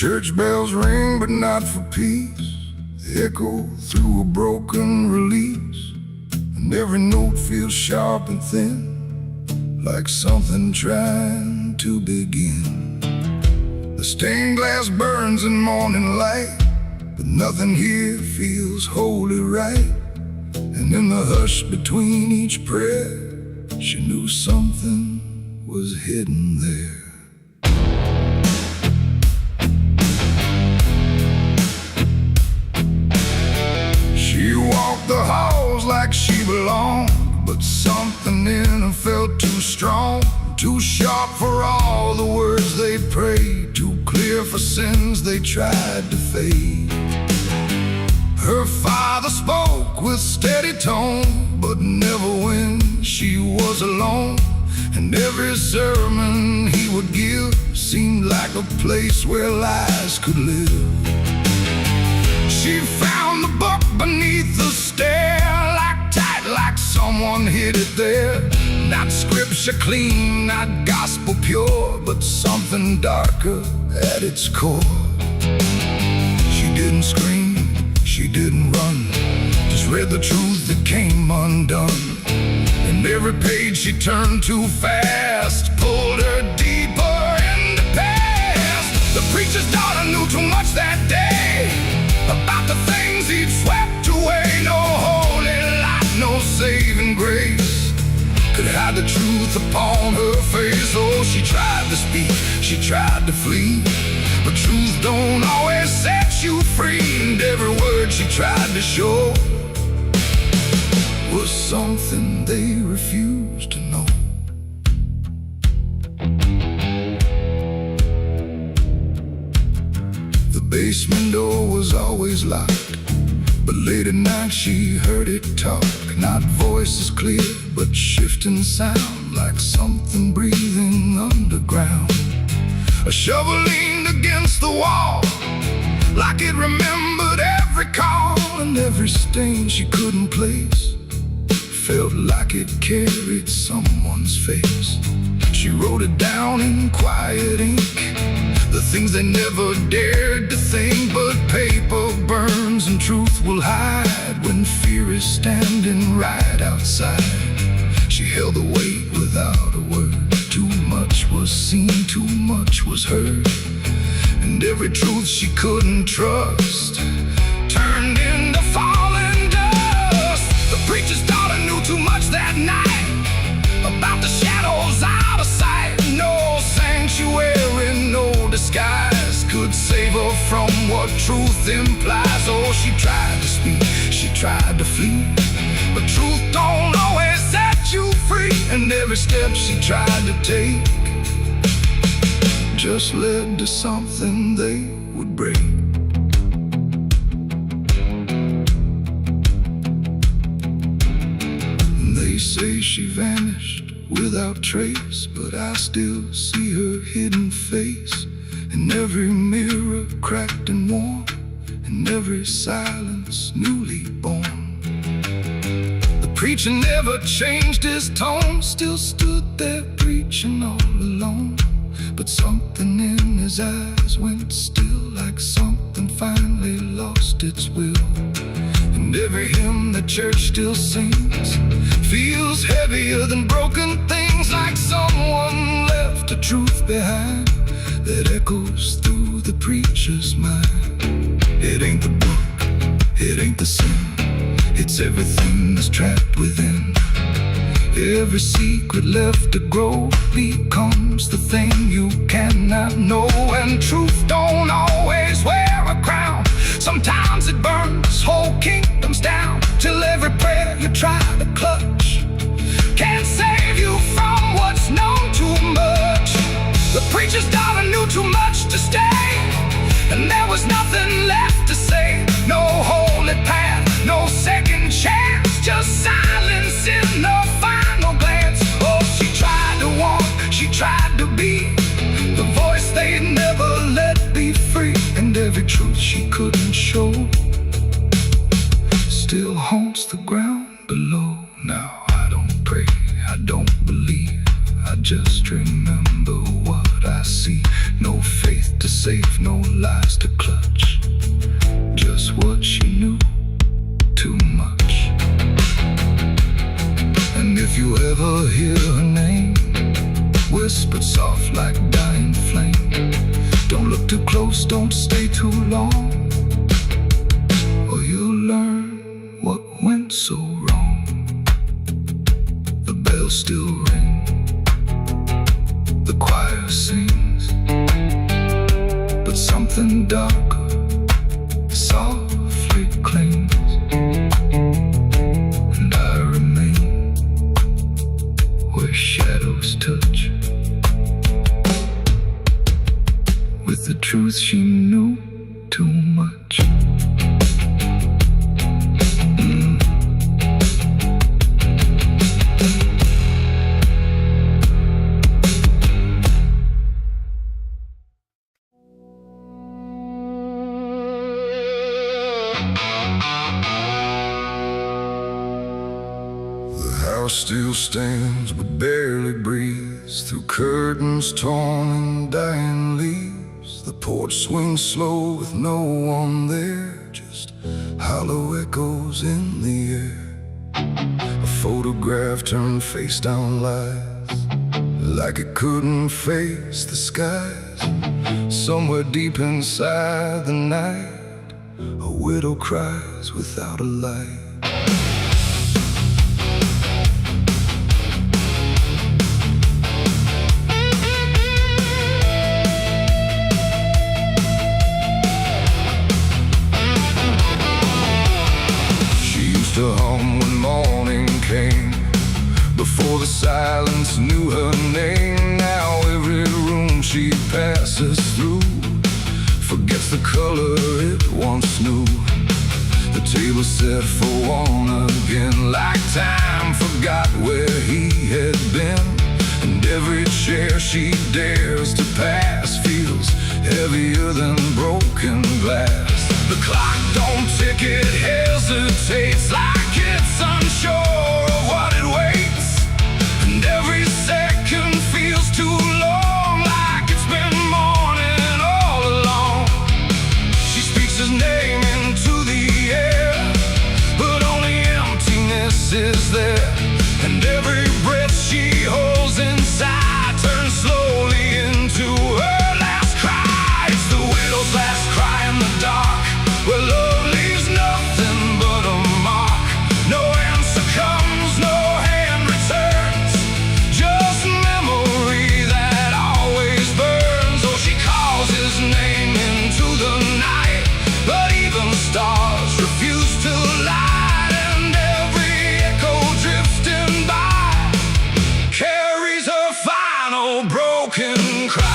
Church bells ring, but not for peace. They echo through a broken release, and every note feels sharp and thin, like something trying to begin. The stained glass burns in morning light, but nothing here feels wholly right. And in the hush between each prayer, she knew something was hidden there. She walked the halls like she belonged, but something in her felt too strong, too sharp for all the words they prayed, too clear for sins they tried to fade. Her father spoke with steady tone, but never when she was alone. And every sermon he would give seemed like a place where lies could live. She found the book beneath the stair, like tight, like someone hid it there. Not scripture clean, not gospel pure, but something darker at its core. She didn't scream, she didn't run, just read the truth that came undone. And every page she turned too fast pulled her deeper in the past. The preacher's daughter knew too much that day about the things he'd swept away. No holy light, no saving grace could hide the truth upon her face. Oh, she tried to speak, she tried to flee, but truth don't always set you free. And every word she tried to show was something they refused to know. The basement door was always locked, but late at night she heard it talk. Not voices clear, but shifting sound, like something breathing underground. A shovel leaned against the wall, like it remembered every call. And every stain she couldn't place felt like it carried someone's face. She wrote it down in quiet ink, the things they never dared to think. But paper burns and truth will hide when fear is standing right outside. She held the weight without a word. Too much was seen, too much was heard, and every truth she couldn't trust turned into falling dust. The preacher's daughter knew too much that night about the shadows out of sight. No sanctuary, no disguise could save her from what truth implies. Oh, she tried to speak, she tried to flee, but truth don't always set you free. And every step she tried to take just led to something they would break. They say she vanished without trace, but I still see her hidden face in every mirror cracked and worn, in every silence newly born. The preacher never changed his tone, still stood there preaching all alone. But something in his eyes went still, like something finally lost its will. And every hymn the church still sings feels heavier than broken things, like someone left a truth behind that echoes through the preacher's mind. It ain't the book, it ain't the sin, it's everything that's trapped within. Every secret left to grow becomes the thing you cannot know. And truth don't always wear a crown, sometimes it burns whole kingdoms down, till every prayer you try to clutch can't save you from what's known too much. The preacher's daughter knew too much to stay, and there was nothing left to say. No holy path, no second chance, just silence in the final glance. Oh, she tried to walk, she tried to be the voice they'd never let be free. And every truth she couldn't show still haunts the ground below. Now I don't pray, I don't believe, I just remember what I see. No faith to save, no lie hear her name, whispered soft like dying flame. Don't look too close, don't stay too long, or you'll learn what went so wrong. The bells still ring, the choir sings, but something darker softly clings, and I remain where shadows touch, with the truth she knew too much. The house still stands but barely breathes through curtains torn and dying leaves. The porch swings slow with no one there, just hollow echoes in the air. A photograph turned face down lies, like it couldn't face the skies. Somewhere deep inside the night, a widow cries without a light. To hum when morning came, before the silence knew her name. Now every room she passes through forgets the color it once knew. The table set for one again, like time forgot where he had been. And every chair she dares to pass feels heavier than broken glass. The clock don't tick, it hesitates, like it's unsure of what it waits. And every second feels too long, like it's been morning all along. She speaks his name into the air, but only emptiness is there. And every breath she holds inside turns slowly into her last cry. It's the widow's last cry in the dark, where love leaves nothing but a mark. No answer comes, no hand returns, just memory that always burns. Oh, she calls his name into the night, but even stars refuse to light. And every echo drifting by carries her final broken cry.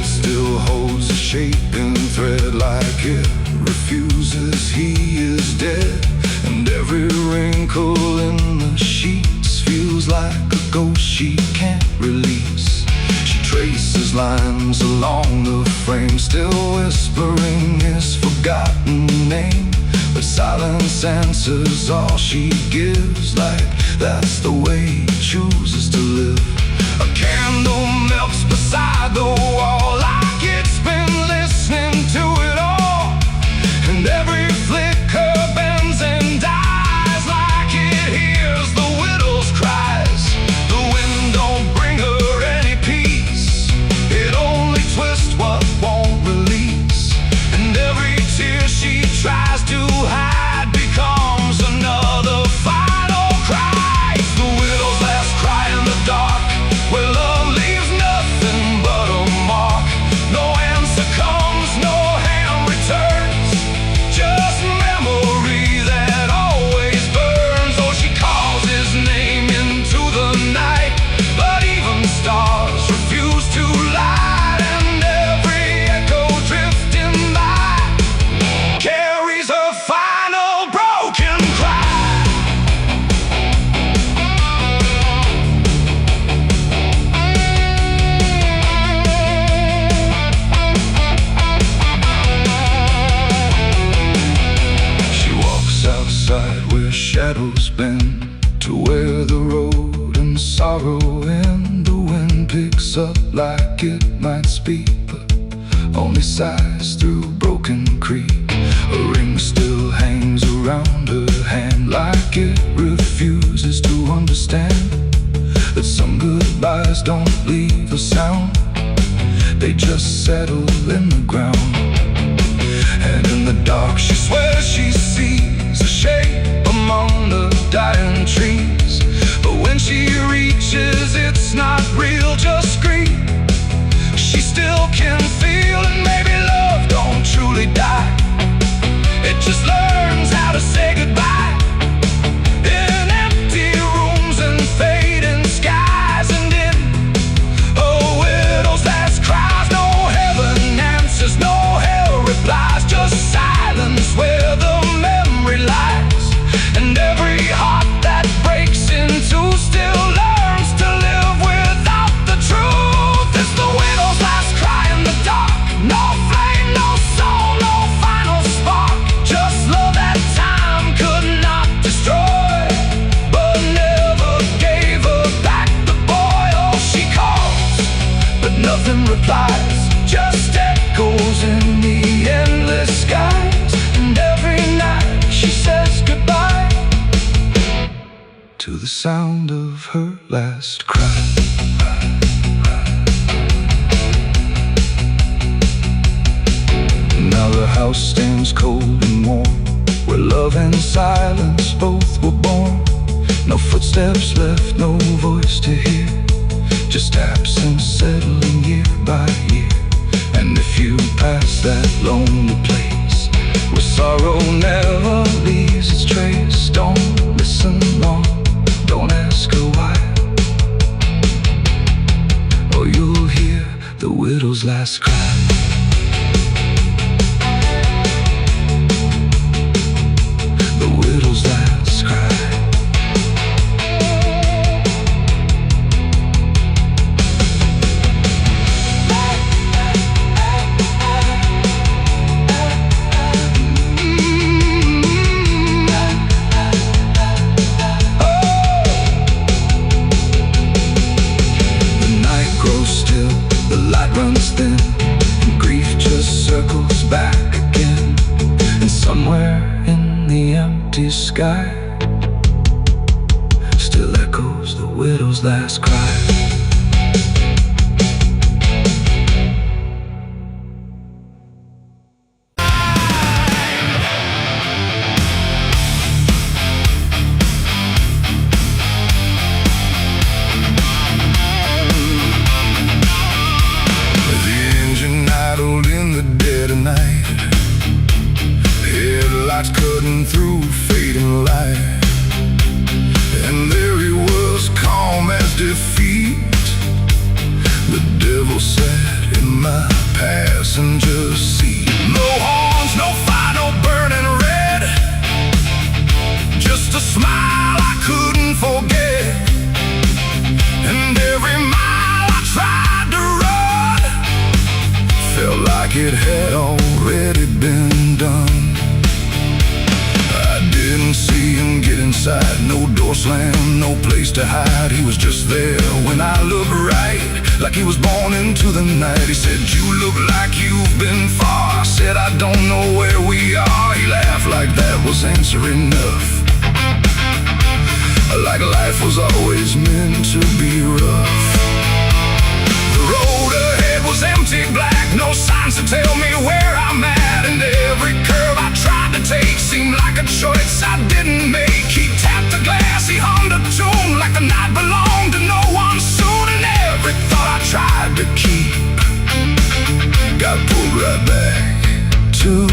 Still holds a shaping thread, like it refuses he is dead. And every wrinkle in the sheets feels like a ghost she can't release. She traces lines along the frame, still whispering his forgotten name. But silence answers all she gives, like that's the way he chooses to live. A candle melts beside the wall, like it's been listening to it all. And every flicker bends and dies, like it hears the widow's cries. The wind don't bring her any peace, it only twists what won't release. And every tear she tries to hide becomes another final cry. It's the widow's last cry in the dark, where love leaves nothing but a mark. No answer comes, no hand returns, just memory that always burns. Oh, she calls his name into the night, but even stars refuse to light. And every echo drifting by carries her final broken cry. Outside where shadows bend, to where the road and sorrow end. The wind picks up like it might speak, but only sighs through broken creek. A ring still hangs around her hand, like it refuses to understand that some goodbyes don't leave a sound, they just settle in the ground. And in the dark she swears she sees a shape among the dying trees, but when she reaches it's not real, just grief. She still can feel, and maybe love don't truly die, it just learns how to say goodbye. In empty rooms and fading skies, and in a widow's last cries, no heaven answers, no hell replies, just silence where the memory lies. And every heart that breaks in two still learns to live without the truth. It's the widow's last cry in the dark, no flame, no soul, no final spark, just love that time could not destroy, but never gave her back the boy. Oh, she calls, but nothing replies, just echoes in the endless skies. And every night she says goodbye to the sound of her last cry. Now the house stands cold and warm, where love and silence both were born. No footsteps left, no voice to hear, just absence settling year by year. And if you pass that lonely place where sorrow never leaves its trace, don't listen long, don't ask her why, or you'll hear the widow's last cry. The widow's last cry. Runs thin, and grief just circles back again. And somewhere in the empty sky still echoes the widow's last cry. Headlights cutting through fading light, and there he was, calm as defeat. The devil sat in my passenger seat. No horns, no fire, no burning red, just a smile I couldn't forget. And every mile I tried to run felt like it had already been done. I didn't see him get inside, no door slam, no place to hide. He was just there when I looked right, like he was born into the night. He said, "You look like you've been far." I said, "I don't know where we are." He laughed like that was answer enough, like life was always meant to be rough. The road ahead was empty, black, no signs to tell me where I'm at. And every curve I tried to take seemed like a choice I didn't make. He tapped the glass, he hummed a tune like the night belonged to no one soon. And every thought I tried to keep got pulled right back too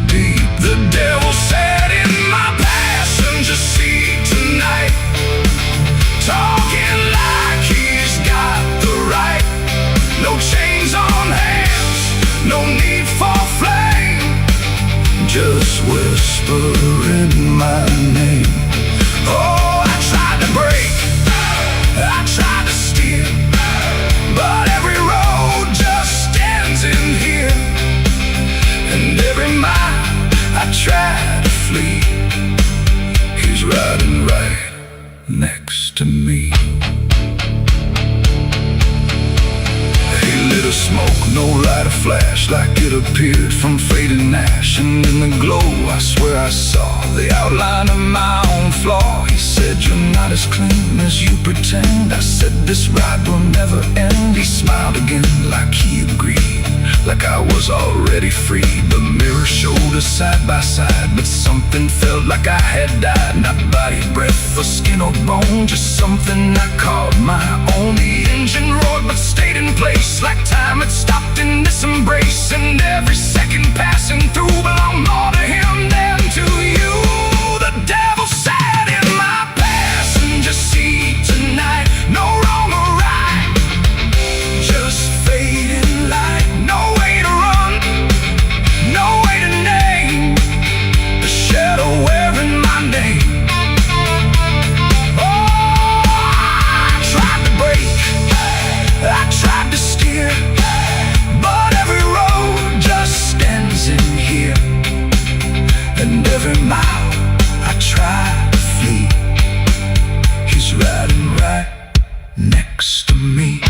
deep. The devil sat in my passenger seat tonight, talking like he's got the right. No chains on hands, no need for flame, just whispering my name. Oh, I tried to break, I tried to steer, but every road just ends in here. And every mile I try to flee, he's riding right next to me. He lit a smoke, no light of flash like it appeared from fading ash. And in the glow, I swear I saw the outline of my own flaw. He said, you're not as clean as you pretend. I said, this ride will never end. He smiled again like he agreed, like I was already free. The mirror showed us side by side, but something felt like I had died. Not body, breath, or skin or bone, just something I called my own. The engine roared but stayed in place, like time had stopped in this embrace. And every second passing through belonged more to him than to you. The devil sat in my passenger seat tonight. No wrong or right, just fading light. No way to run, no way to name the shadow wearing my name. Oh, I tried to brake, I tried to steer, but every road just stands in here. And every mile I try to flee, he's riding right next to me.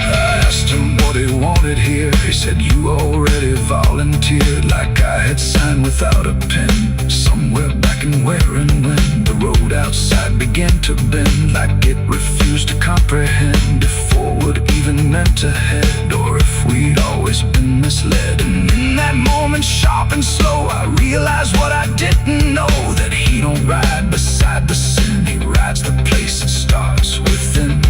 I asked him what he wanted here. He said, you already volunteered, like I had signed without a pen. Somewhere back in where and when the road outside began to bend, like it refused to comprehend if forward even meant ahead, or if we'd always been misled. And in that moment, sharp and slow, I realized what I didn't know, that he don't ride beside the sin, he rides the place that starts within.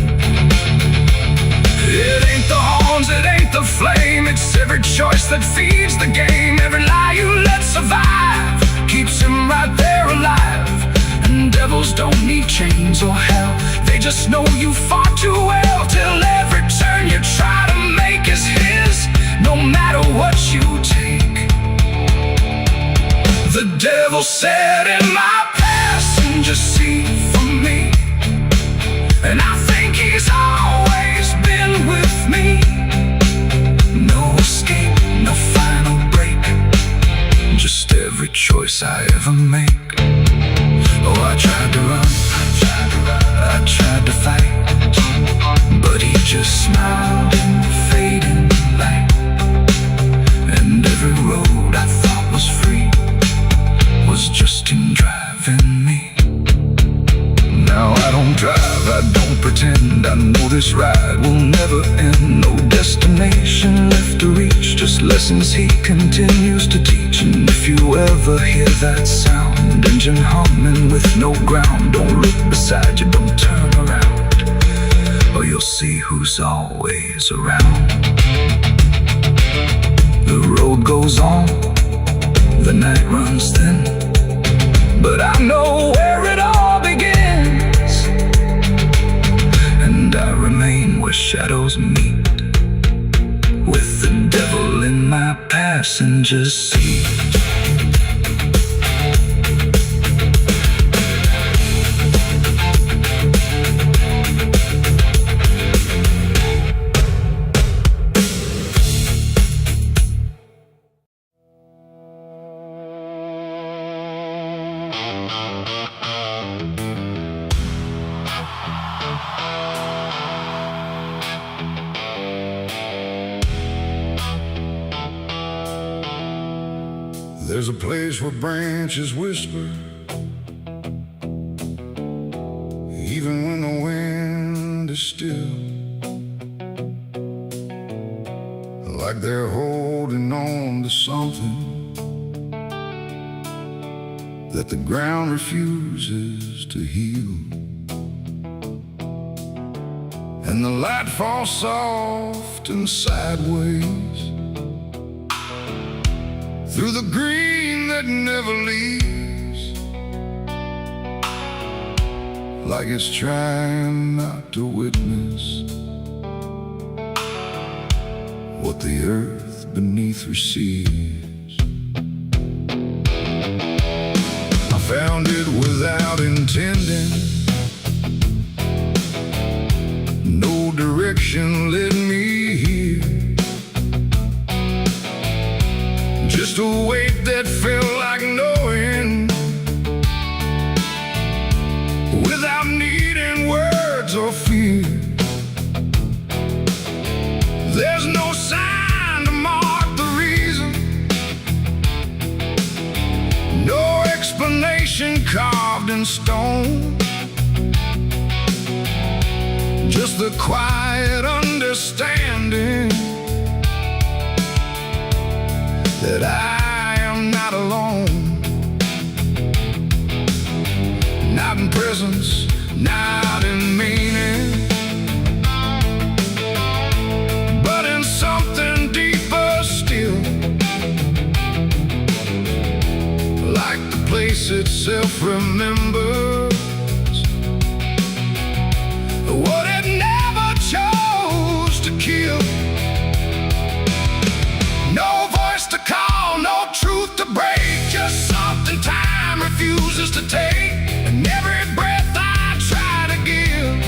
It ain't the horns, it ain't the flame, it's every choice that feeds the game. Every lie you let survive keeps him right there alive. And devils don't need chains or hell, they just know you far too well. Till every turn you try to make is his, no matter what you take. The devil sat in my passenger seat for me, and I think he's always been with me. No escape, no final break, just every choice I ever make. Oh, I tried to run, I tried to fight, but he just smiled in the fading light. And every road I thought was free was just him driving me. Now I don't drive, I don't pretend, I know this ride will never end. No destination left to reach, just lessons he continues to teach. And if you ever hear that sound, engine humming with no ground, don't look beside you, don't turn around, or you'll see who's always around. The road goes on, the night runs thin, but I know where it all begins, and I remain where shadows meet, with the devil in my passenger seat. There's a place where branches whisper, even when the wind is still, like they're holding on to something that the ground refuses to heal. And the light falls soft and sideways through the green that never leaves, like it's trying not to witness what the earth beneath receives. I found it without intending, no direction led me here, just a weight that felt like knowing, without needing words or fear. There's no sign destination carved in stone. Just the quiet understanding that I am not alone. Not in presence, not in meaning, but in something deeper still. Like the place itself remembers what it never chose to kill. No voice to call, no truth to break, just something time refuses to take. And every breath I try to give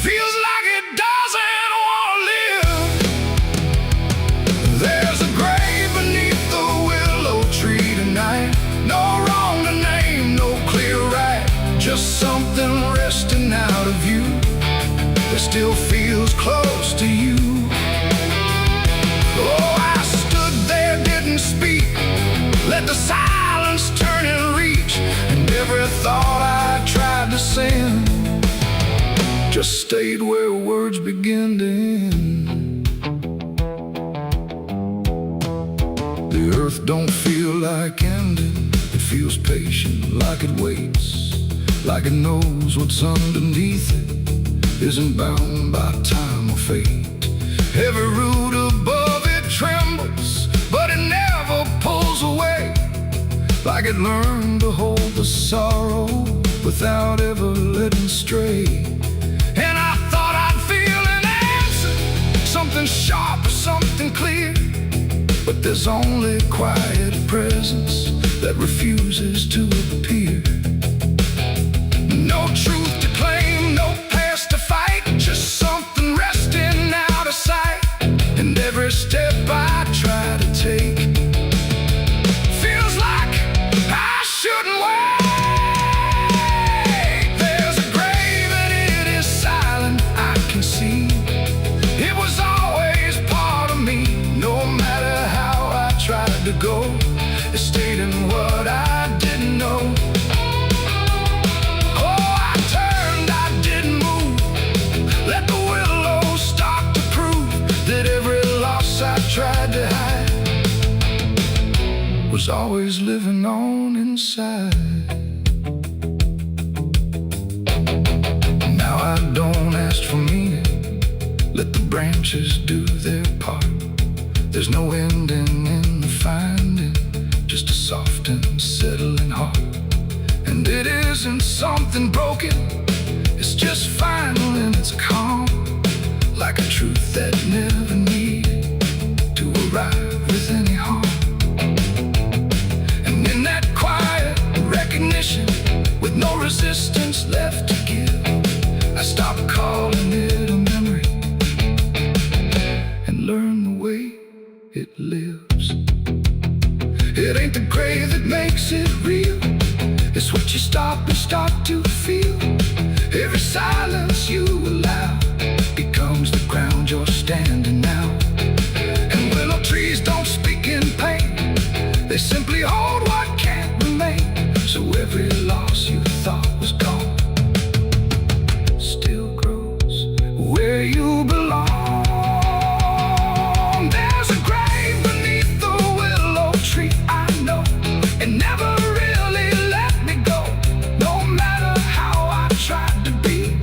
feels like it doesn't want to live. There's a grave beneath the willow tree tonight. No wrong to name, no clear right, just something resting out of you that still feels close to you. Oh, I stood there, didn't speak, let the silence turn and reach. And every thought I tried to send just stayed where words begin to end. The earth don't feel like ending, it feels patient, like it waits, like it knows what's underneath it isn't bound by time or fate. Every root above it trembles, but it never pulls away, like it learned to hold the sorrow without ever letting stray. And I thought I'd feel an answer, something sharp or something clear, but there's only quiet presence that refuses to appear. No truth to claim, no past to fight, just something resting out of sight. And every step I try to take feels like I shouldn't wait. There's a grave and it is silent, I can see. It was always part of me, no matter how I tried to go. It stayed in what I didn't know. Tried to hide was always living on inside. Now I don't ask for meaning, let the branches do their part. There's no ending in the finding, just a soft and settling heart. And it isn't something broken, it's just final and it's calm, like a truth that never needed to arrive with any harm. And in that quiet recognition, with no resistance left to give, I stopped calling it a memory and learned the way it lives. It ain't the grave that makes it real, it's what you stop and start to feel. Every silence you allow becomes the ground you're standing now. Trees don't speak in pain, they simply hold what can't remain. So every loss you thought was gone still grows where you belong. There's a grave beneath the willow tree, I know. It never really let me go. No matter how I tried to be,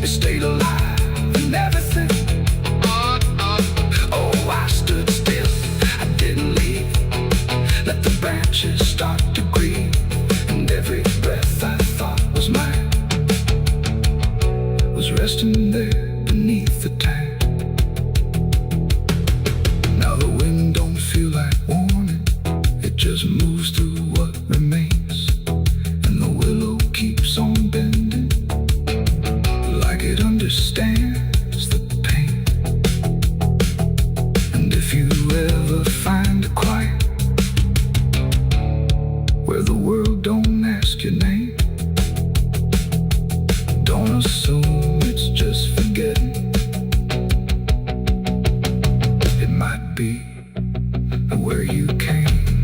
it stayed alive and everything. Oh, I stood still, let the branches start to grieve, and every breath I thought was mine was resting there beneath the tank. Now the wind don't feel like warning, it just moves through what remains, and the willow keeps on bending, like it understands the pain. And if you ever find a quiet where the world don't ask your name, don't assume it's just forgetting. It might be where you came.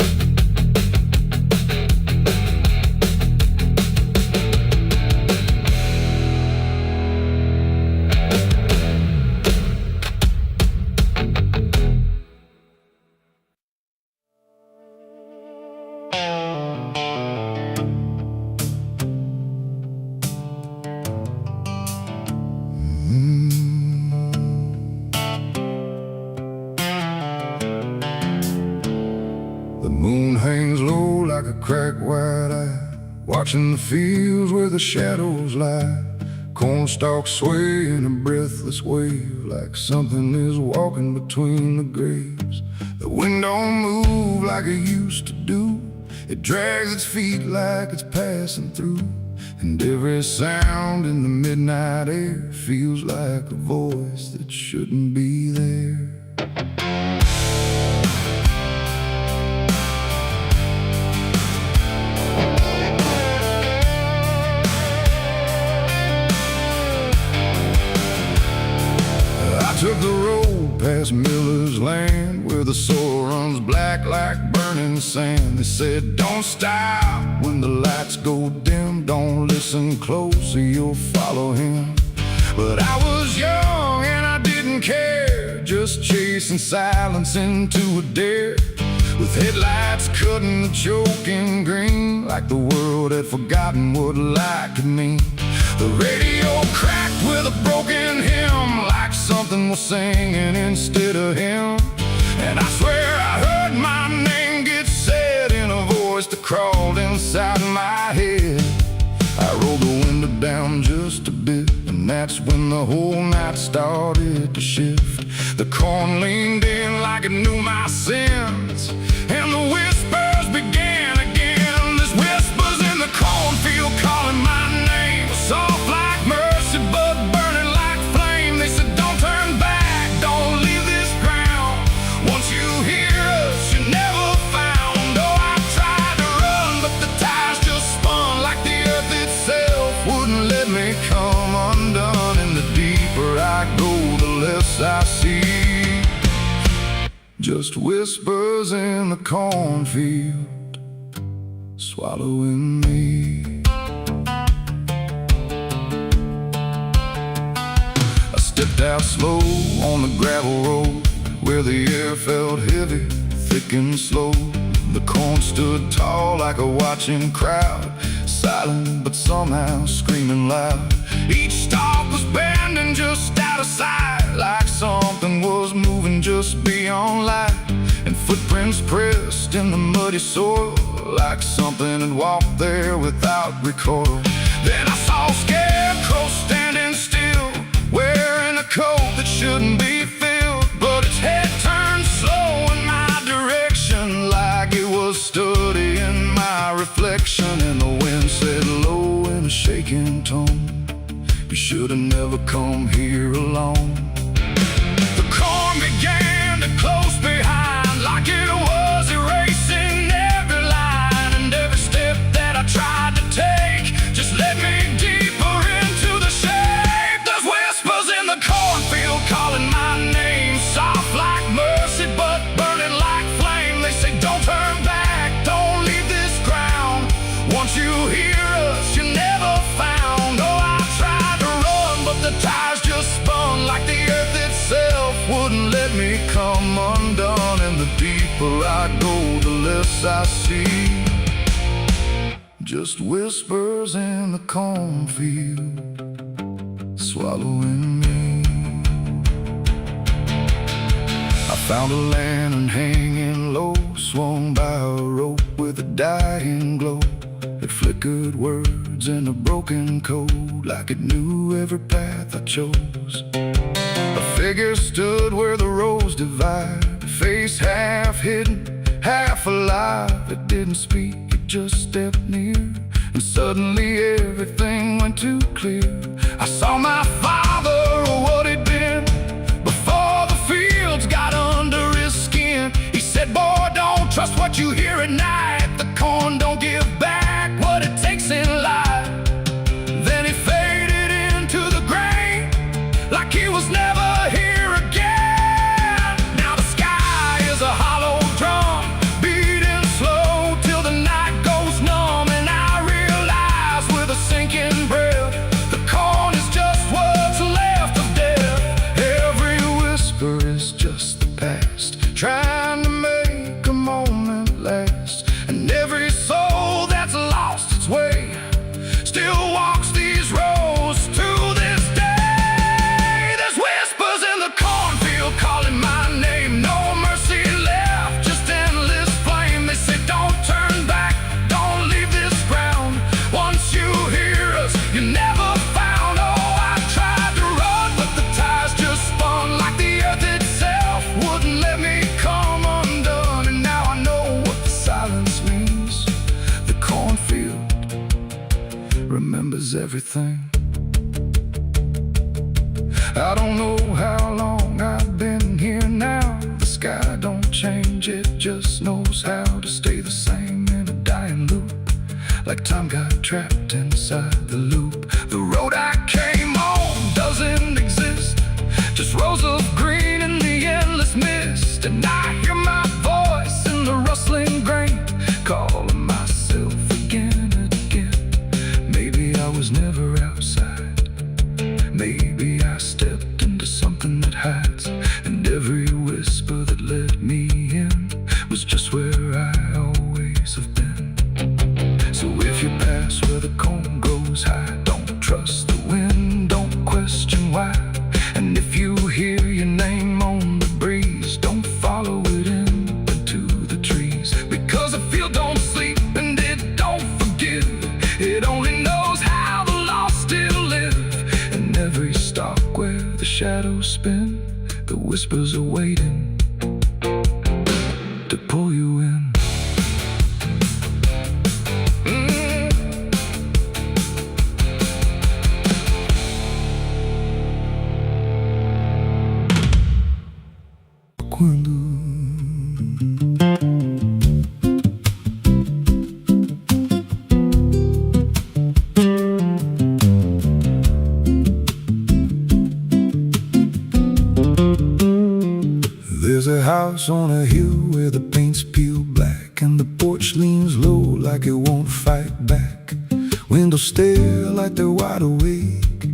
moon hangs low like a cracked white eye, watching the fields where the shadows lie. Corn stalks sway in a breathless wave, like something is walking between the graves. The wind don't move like it used to do. It drags its feet like it's passing through. And every sound in the midnight air feels like a voice that shouldn't be there. I took the road past Miller's land, where the soil runs black like burning sand. They said, don't stop when the lights go dim, don't listen close or you'll follow him. But I was young and I didn't care, just chasing silence into a dare. With headlights cutting the choking green, like the world had forgotten what light could mean. The radio cracked with a broken hymn, like something was singing instead of him. And I swear I heard my name get said in a voice that crawled inside my head. I rolled the window down just a bit, and that's when the whole night started to shift. The corn leaned in like it knew my sins, and the whispers began again. There's whispers in the cornfield calling my name, soft like mercy but burning like flame. They said, don't turn back, don't leave this ground. Once you hear us, you're never found. Oh, I tried to run, but the tires just spun like the earth itself wouldn't let me come undone. And the deeper I go, the less I see. Just whispers in the cornfield, swallowing me. I stepped out slow on the gravel road, where the air felt heavy, thick and slow. The corn stood tall like a watching crowd, silent but somehow screaming loud. Each stalk was bending just out of sight, like something was moving just beyond light. And footprints pressed in the muddy soil, like something had walked there without recoil. Then I saw a scarecrow standing still, wearing a coat that shouldn't be filled, but its head turned slow in my direction, like it was studying my reflection. And the wind said low in a shaking tone, you should have never come here alone. The corn began to close behind, like it was erasing every line. And every step that I tried to take just led me deeper into the shade. There's whispers in the cornfield calling my name, soft like mercy but burning like flame. They say, don't turn back, don't leave this ground. Once you hear us, you're never found. Oh, I tried to run, but the tires just spun like the earth itself wouldn't let me come undone. And the deeper I go, the less I see. Just whispers in the cornfield, swallowing me. I found a lantern hanging low, swung by a rope with a dying glow. It flickered words in a broken code, like it knew every path I chose. A figure stood where the roads divide, face half hidden, half alive. It didn't speak, it just stepped near, and suddenly everything went too clear. I saw my father, or what he'd been, before the fields got under his skin. He said, boy, don't trust what you hear at night. The corn don't give back what it takes in life. Then he faded into the grain, like he was never here again. Now the sky is a hollow drum, beating slow till the night goes numb. And I realize with a sinking breath, the corn is just what's left of death. Every whisper is just the past, trying to make a moment last. And every soul was everything. I don't know how long I've been here now. The sky don't change, it just knows how to stay the same in a dying loop. Like time got trapped inside the loop. The road I came on doesn't exist, just rows of green in the endless mist. And I hear my voice in the rustling grain, calling myself again and again. Maybe I was never outside, maybe I stepped into something that hides. And every whisper that let me in was just where I always have been. So if you pass where the cone goes high, don't trust the wind, don't question why. And if you hear your name on the breeze, don't follow it into the trees. Because the field don't sleep and it don't forgive, it only knows how the lost still live. And every stalk where the shadows spin, the whispers are waiting to pull you in. There's a house on a hill where the paint's peeled black, and the porch leans low like it won't fight back. Windows stare like they're wide awake,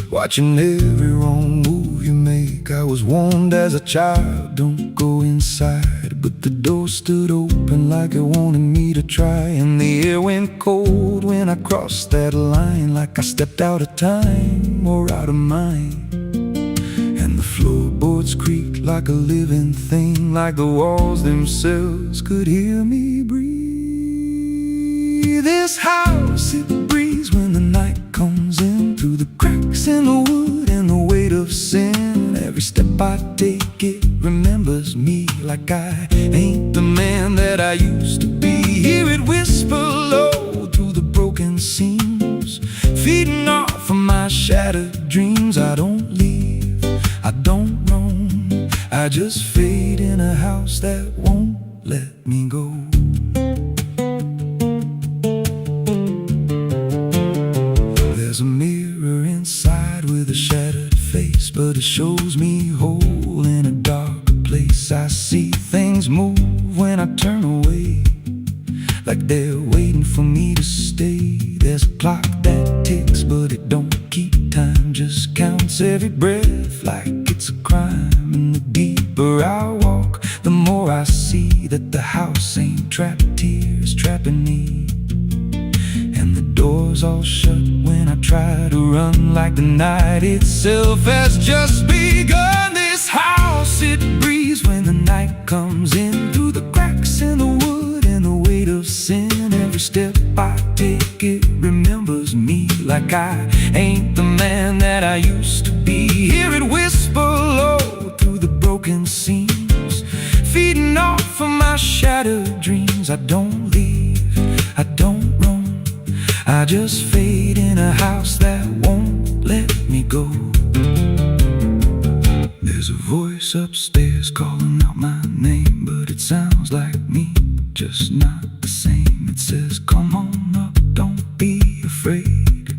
watching every wrong move you make. I was warned as a child, don't go inside, but the door stood open like it wanted me to try. And the air went cold when I crossed that line, like I stepped out of time or out of mind. And the floorboards creaked like a living thing, like the walls themselves could hear me breathe. This house, it breathes when the night comes in, through the cracks in the wood and the weight of sin. Every step I take, it remembers me, like I ain't the man that I used to be. Hear it whisper low through the broken seams, feeding off of my shattered dreams. I don't leave, I don't roam, I just fade in a house that won't let me go. There's a mirror inside with a shattered face, but it shows me whole in a darker place. I see things move when I turn away, like they're waiting for me to stay. There's a clock that ticks, but it don't keep time, just counts every breath like it's a crime. And the deeper I walk, the more I see that the house ain't trapped here, it's trapping me. And the doors all shut when I try to run, like the night itself has just begun. This house, it breathes when the night comes in, through the cracks in the wood and the weight of sin. Every step I take, it remembers me, like I ain't the man that I used to be. Hear it whisper low through the broken seams, feeding off of my shattered dreams. I don't leave, I don't roam, I just fade in a house that won't let me go. There's a voice upstairs calling out my name, but it sounds like me, just not the same. It says, come on up, don't be afraid,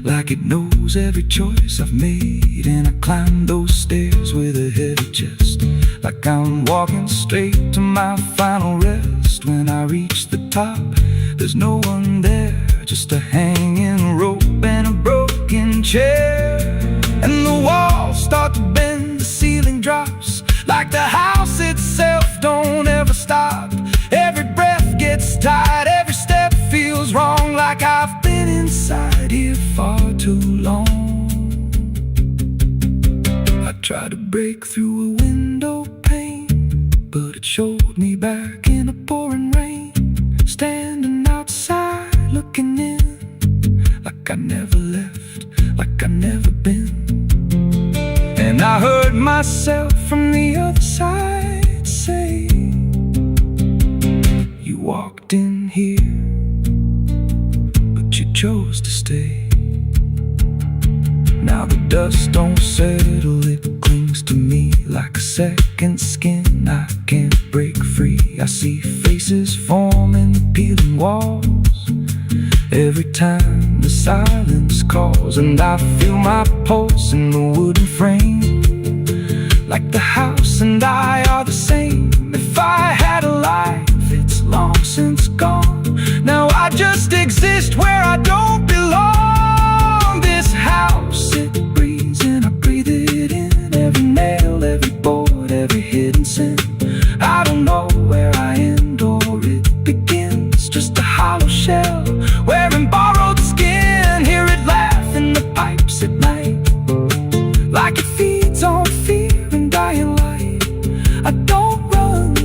like it knows every choice I've made. And I climb those stairs with a heavy chest, like I'm walking straight to my final rest. When I reach the top, there's no one there, just a hanging rope and a broken chair. And the walls start to bend, the ceiling drops, like the house itself don't ever stop. Every breath gets tight, every step feels wrong, like I've been inside here far too long. I tried to break through a window pane, but it showed me back in a pouring rain, standing outside looking in, like I never left, like I never been. And I heard myself from the other side say, you walked in here, but you chose to stay. Now the dust don't settle, it clings to me like a second skin. I can't break free. I see faces forming, peeling walls every time the silence calls. And I feel my pulse in the wooden frame, like the house and I are the same. If I had a life, it's long since gone. Now I just exist where I don't belong. This house, it breathes and I breathe it in. Every nail, every board, every hidden sin. I don't know where I end or it begins. Just a hollow shell wearing borrowed skin. Hear it laugh in the pipes at night, like it feeds on fear and dying light. I don't run,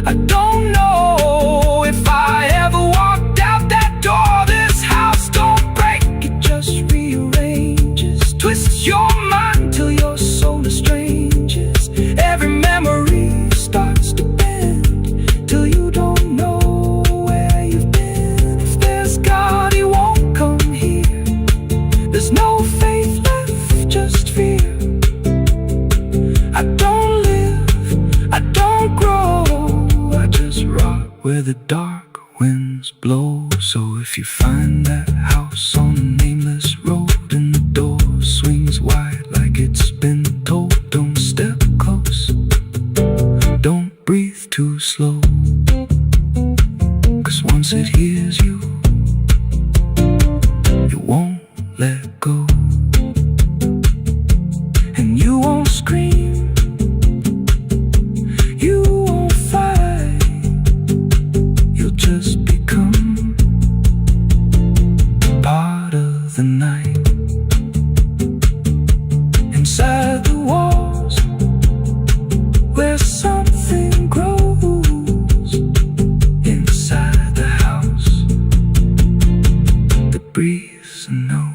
I don't know if I ever walked out that door. This house don't break, it just rearranges, twists your mind till your soul estranges. Every memory starts to bend till you don't know where you've been. If there's God, he won't come here. There's no faith left, just fear. I don't live, I don't grow, I just rot where the dark winds blow. So if you find that house on a nameless road and the door swings wide like it's been told, don't step close, don't breathe too slow, 'cause once it hears you, it won't let go. And you won't scream, you won't fight, you'll just become part of the night. Inside the walls, where something grows. Inside the house that breathes and knows.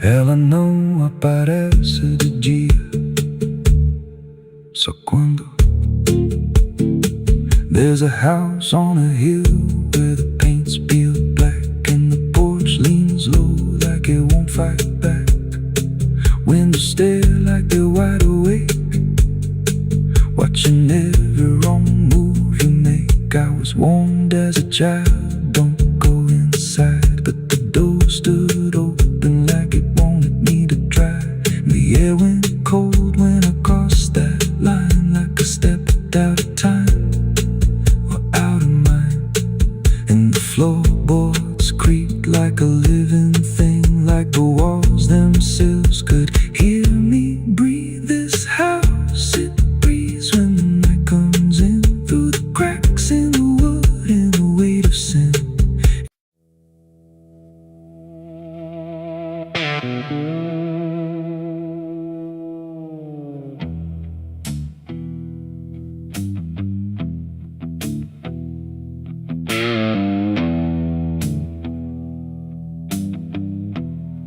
Ela não aparece de dia, só quando. There's a house on a hill where the paint's peeled black and the porch leans low like it won't fight back. Windows stare like they're wide awake, watching every wrong move you make. I was warned as a child, don't go inside, but the door stood open like it wanted me to try. The air went cold when I crossed that line, like I stepped out of time or out of mind. And the floorboards creaked like a living thing, like the walls themselves could hear me breathe. This house, it breathes when the night comes in, through the cracks in the wood and the weight of sin.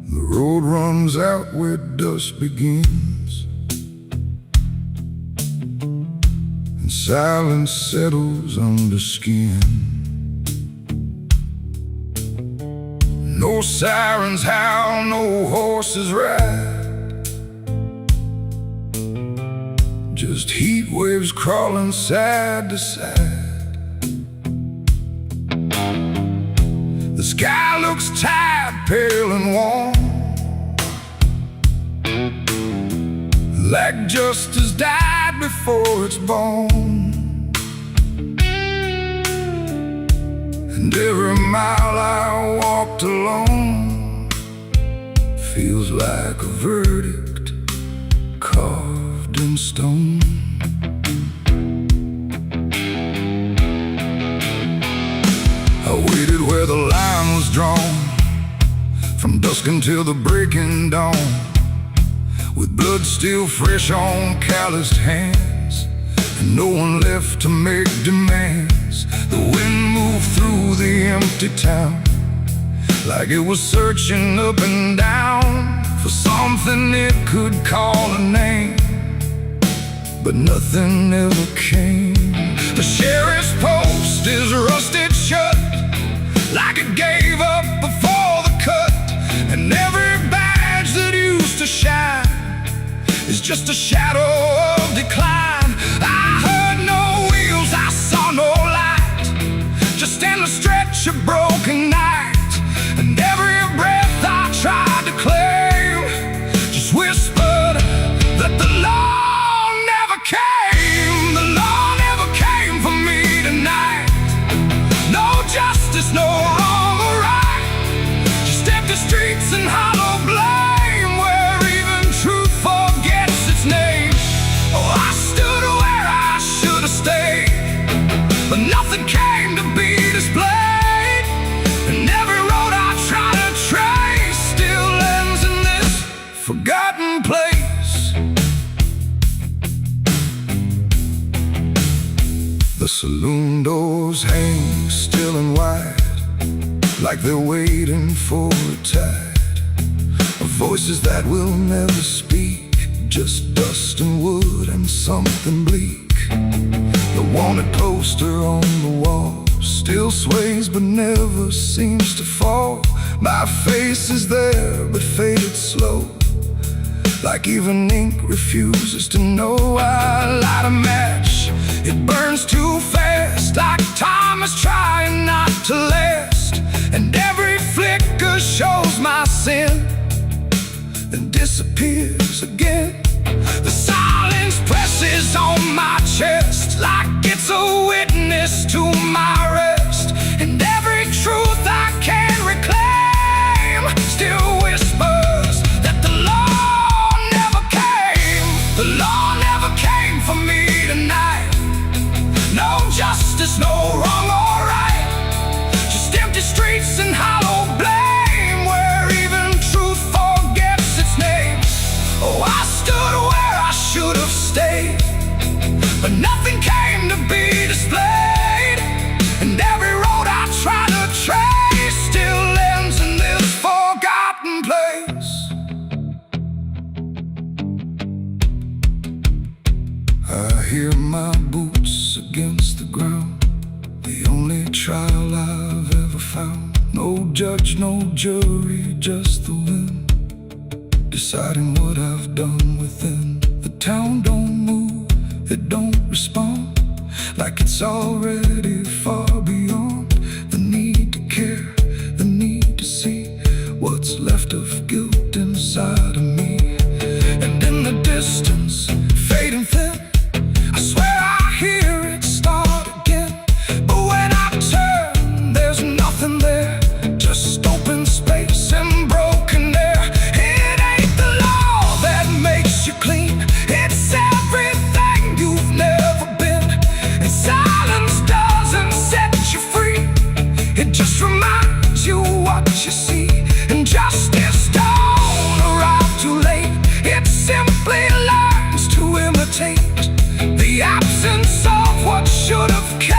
The road runs out where dusk begins, and silence settles under skin. No sirens howl, no horses ride, just heat waves crawling side to side. The sky looks tired, pale and warm, like justice died before it's born. And every mile I walked alone feels like a verdict carved in stone. I waited where the line was drawn, from dusk until the breaking dawn, with blood still fresh on calloused hands, and no one left to make demands. The wind moved through the empty town, like it was searching up and down for something it could call a name, but nothing ever came. The sheriff's post is rusted shut, like it gave up before the cut, and every badge that used to shine is just a shadow of decline. I heard no wheels, I saw no light, just endless stretch of broken night. And every breath I tried to claim just whispered that the law never came. The law never came for me tonight. No justice, no wrong or right, just empty streets and hollow blame, where even truth forgets its name. Oh, I stood where I should have stayed, but nothing came to be displayed. And every road I try to trace still ends in this forgotten place. The saloon doors hang still and wide, like they're waiting for a tide of voices that will never speak, just dust and wood and something bleak. The wanted poster on the wall still sways but never seems to fall. My face is there but faded slow, like even ink refuses to know. I light a match, it burns too fast, like time is trying not to last. And every flicker shows my sin, then disappears again. The silence presses on my chest, like it's a witness to my rest. And every truth I can't reclaim still whispers that the law never came. The law never came for me tonight. No justice, no wrong or right, just empty streets and hollow blame, where even truth forgets its name. Oh, I stood where I should have stayed, but nothing came to be displayed. And every road I try to trace still ends in this forgotten place. I hear my boots against the ground, the only trial I've ever found. No judge, no jury, just the wind deciding what I've done within. The town don't move, it don't respond, like it's already far beyond the need to care, the need to see what's left of guilt inside of me. And in the distance, fading thin, I swear I hear it start again. But when I turn, there's nothing there, just open space and broken air. It ain't the law that makes you clean, it's everything you've never been. And silence doesn't set you free, it just reminds you what you see. And justice don't arrive too late, it simply learns to imitate the absence of what should have came.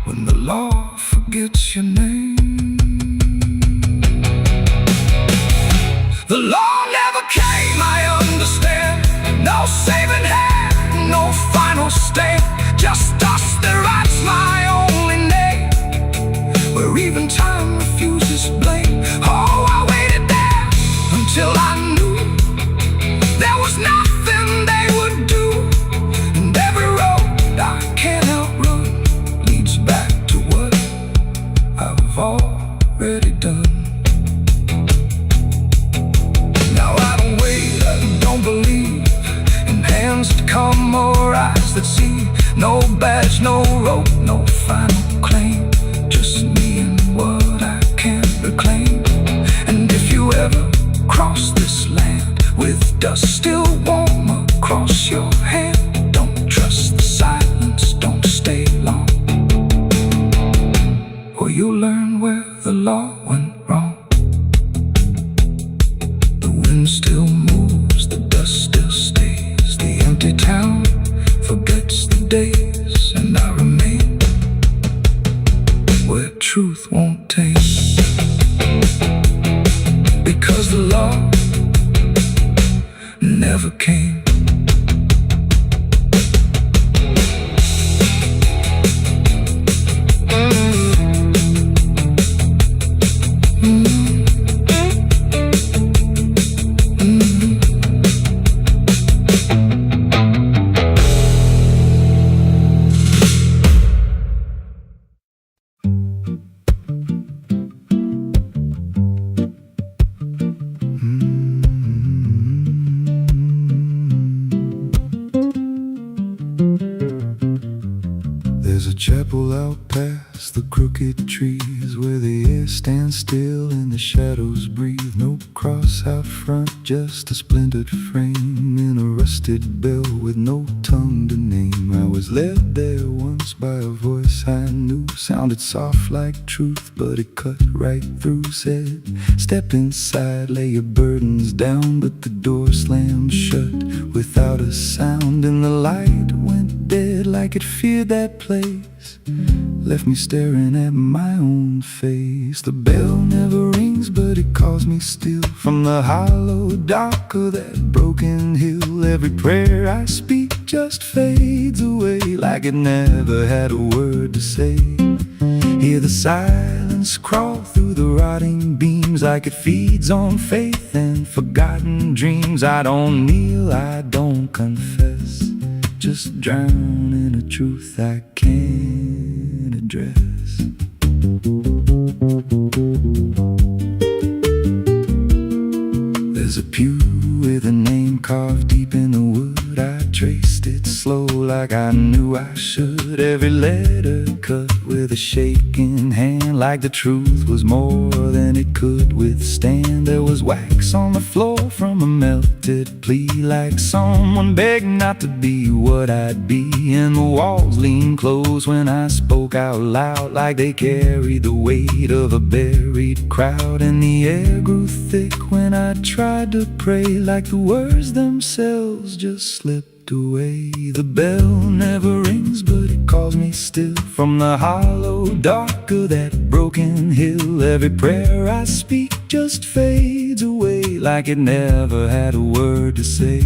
When the law forgets your name. The law never came, I understand. No saving hand, no final stand, just dust that writes my only name, where even time refuses blame. Oh, I waited there until I knew there was nothing they would do. And every road I can't outrun leads back to what I've already done. Now I don't wait dust still warm across your hand. Don't trust the silence, don't stay long, or you'll learn where the law went wrong. The wind still moves, the dust still stays. The empty town forgets the days, and I remain where truth won't taste. Because the law never came. There's a chapel out past the crooked trees, where the air stands still and the shadows breathe. No cross out front, just a splintered frame in a rusted bell with no tongue to name. I was led there once by a voice I knew, sounded soft like truth, but it cut right through. Said, step inside, lay your burdens down, but the door slammed shut without a sound, and the light went dead like it feared that place, left me staring at my own face. The bell never rings, but it calls me still from the hollow dark of that broken hill. Every prayer I speak just fades away like it never had a word to say. Hear the silence crawl through the rotting beams like it feeds on faith and forgotten dreams. I don't kneel, I don't confess, just drown in a truth I can't address. There's a pew with a name carved deep in the wood. I traced it slow like I knew I should. Every letter cut with a shaking hand, like the truth was more than it could withstand. There was wax on the floor from a melted plea, like someone begged not to be what I'd be. And the walls leaned close when I spoke out loud, like they carried the weight of a buried crowd. And the air grew thick when I tried to pray, like the words themselves just slipped away. The bell never rings, but it calls me still from the hollow dark of that broken hill. Every prayer I speak just fades away like it never had a word to say.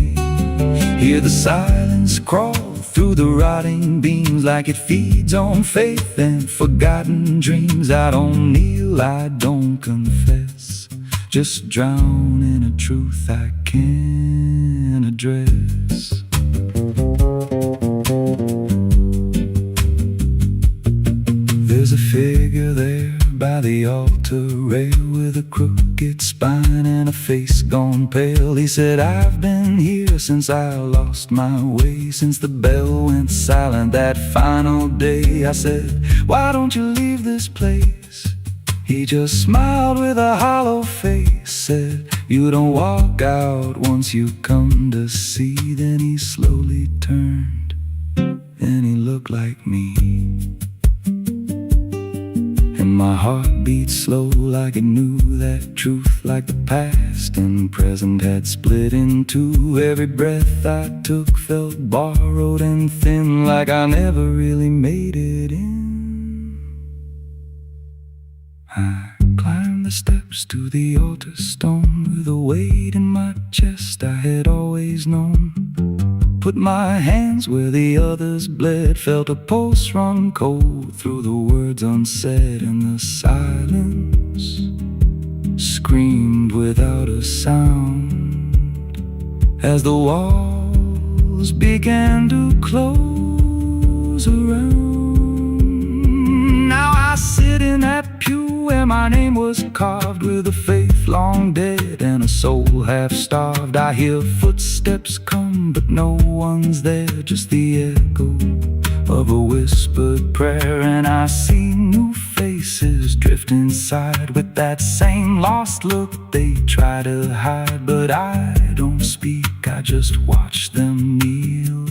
Hear the silence crawl through the rotting beams like it feeds on faith and forgotten dreams. I don't kneel, I don't confess, just drown in a truth I can't address. There's a figure there by the altar rail with a crooked spine and a face gone pale. He said, I've been here since I lost my way, since the bell went silent that final day. I said, why don't you leave this place? He just smiled with a hollow face, said, you don't walk out once you come to see. Then he slowly turned, and he looked like me. And my heart beat slow like it knew that truth, like the past and present had split in two. Every breath I took felt borrowed and thin, like I never really made it in. I climbed the steps to the altar stone with a weight in my chest I had always known. Put my hands where the others bled, felt a pulse run cold through the words unsaid, and the silence screamed without a sound as the walls began to close around. Now I sit in that pew where my name was carved, with a faith long dead and a soul half starved. I hear footsteps come, but no one's there, just the echo of a whispered prayer. And I see new faces drift drift inside with that same lost look they try to hide. But I don't speak, I just watch them kneel,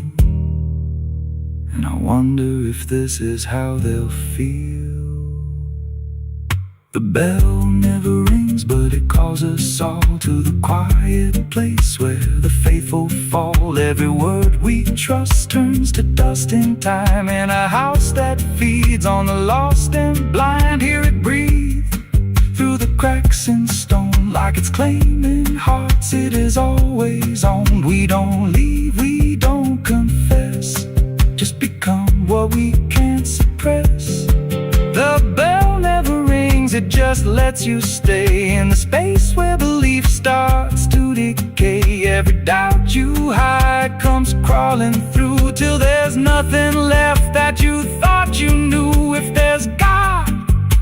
and I wonder if this is how they'll feel. The bell never rings, but it calls us all to the quiet place where the faithful fall. Every word we trust turns to dust in time, in a house that feeds on the lost and blind. Hear it breathe through the cracks in stone, like it's claiming hearts it is always owned. We don't leave, we don't confess, just become what we can't suppress. The bell never rings, it just lets you stay in the space where belief starts to decay. Every doubt you hide comes crawling through, till there's nothing left that you thought you knew. If there's God,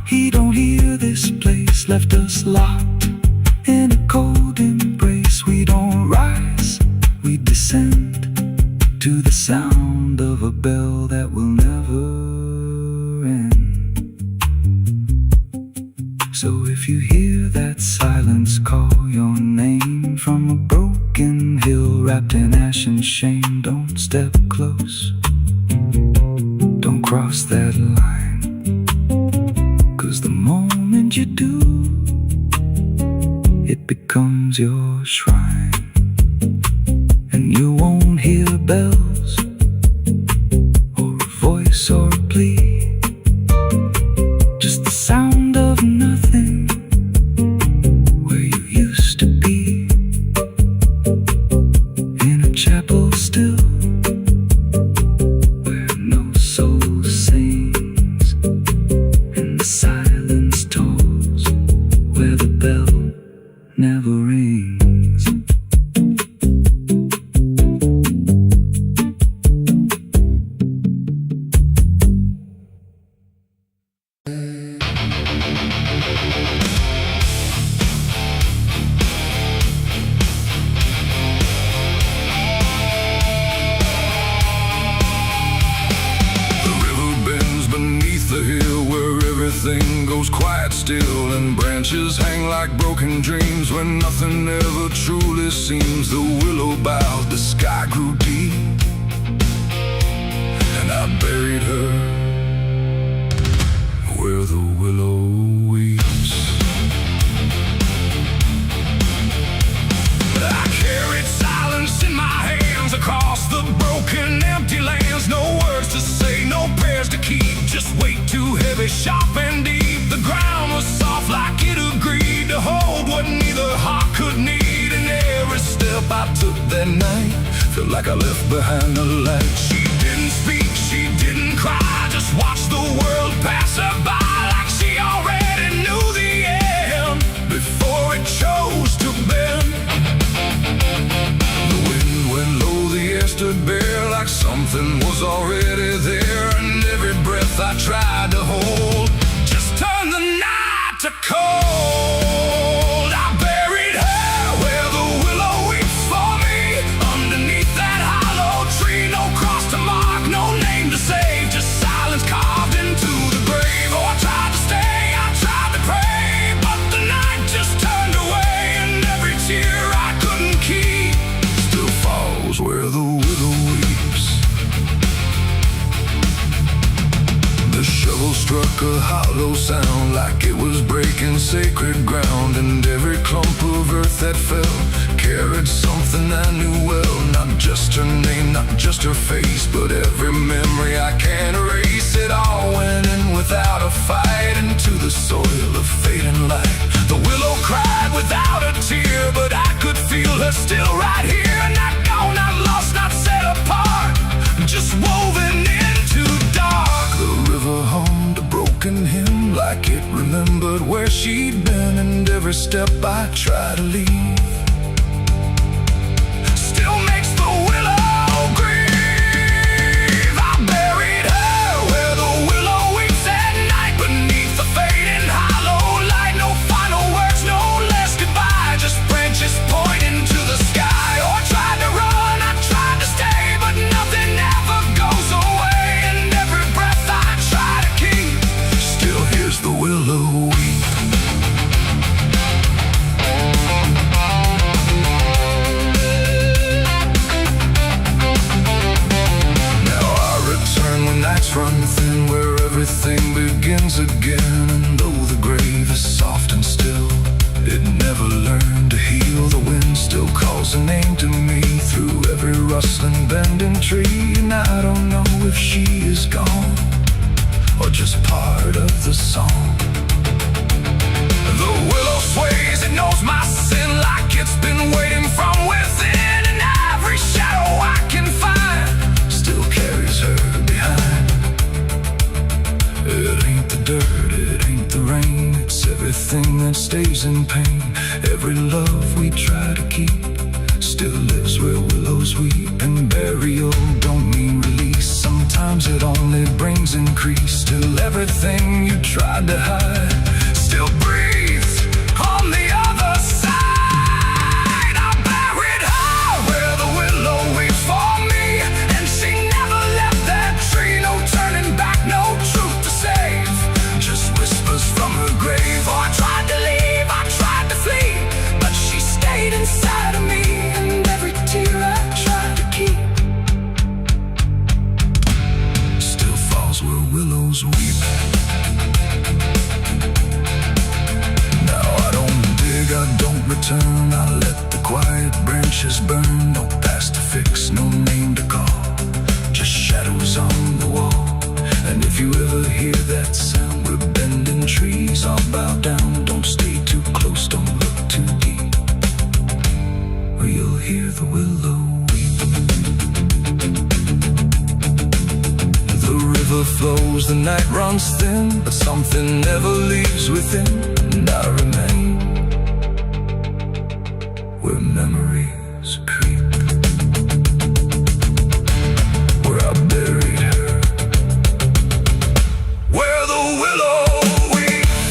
He don't hear this place, left us locked in a cold embrace. We don't rise, we descend to the sound of a bell that will never end. So if you hear that silence call your name from a broken hill wrapped in ash and shame, don't step close, don't cross that line, 'cause the moment you do, it becomes your shrine. And you won't hear bells or a voice or a plea, just the sound of nothing where you used to be, in a chapel still where no soul sings, and the silence tolls where the bell never rings. Everything goes quiet still, and branches hang like broken dreams when nothing ever truly seems. The willow bowed, the sky grew deep, and I buried her where the willow weeps. I carried silence in my hands across the broken empty lands. No words to say, no prayers to keep, just weight too heavy, sharp and deep. The ground was soft like it agreed to hold what neither heart could need. And every step I took that night felt like I left behind a light. She didn't speak, she didn't cry, just watched the world pass her by, like she already knew the end before it chose to bend. The wind went low, the air stood bare, like something was already there. And every breath I tried to hold just turned the night to cold. I buried her where the willow weeps for me, underneath that hollow tree. No cross to mark, no name to save, just silence carved into the grave. Oh, I tried to stay, I tried to pray, but the night just turned away. And every tear I couldn't keep still falls where the willow weeps. The shovel struck a hollow sound like it was breaking sacred ground, and every clump of earth that fell carried something I knew well. Not just her name, not just her face, but every memory I can't erase. It all went in without a fight into the soil of fading light. The willow cried without a tear, but I could feel her still right here. Not gone, not lost, not set apart, just woven into dark. The river hummed a broken hymn like it remembered where she'd been, and every step I tried to leave still makes the willow grieve. I buried her where the willow weeps at night, beneath the fading hollow light. No final words, no less goodbye, just branches pointing to the sky. Oh, I tried to run, I tried to stay, but nothing ever goes away. And every breath I try to keep still hears the willow weep. if she is gone, or just part of the song. The willow sways, it knows my sin like it's been waiting from within, and every shadow I can find still carries her behind. It ain't the dirt, it ain't the rain, it's everything that stays in pain. Every love we try to keep still lives where willows weep, and burial don't mean release. Sometimes it only brings increase, till everything you tried to hide still breathes on the other side. I buried her where the willow weeps for me, and she never left that tree. No turning back, no truth to save, just whispers from her grave. Oh, I tried to leave, I tried to flee, but she stayed inside of me, and every tear I tried to keep still falls where willows weep. Now I don't dig, I don't return, I let the quiet branches burn. No past to fix, no name to call, just shadows on the wall. And if you ever hear that sound, we're bending trees, I'll bow down. Don't stay too close, don't look too deep, or you'll hear the willow weep. The river flows, the night runs thin, but something never leaves within, and I remain where memories creep, where I buried her, where the willow weeps.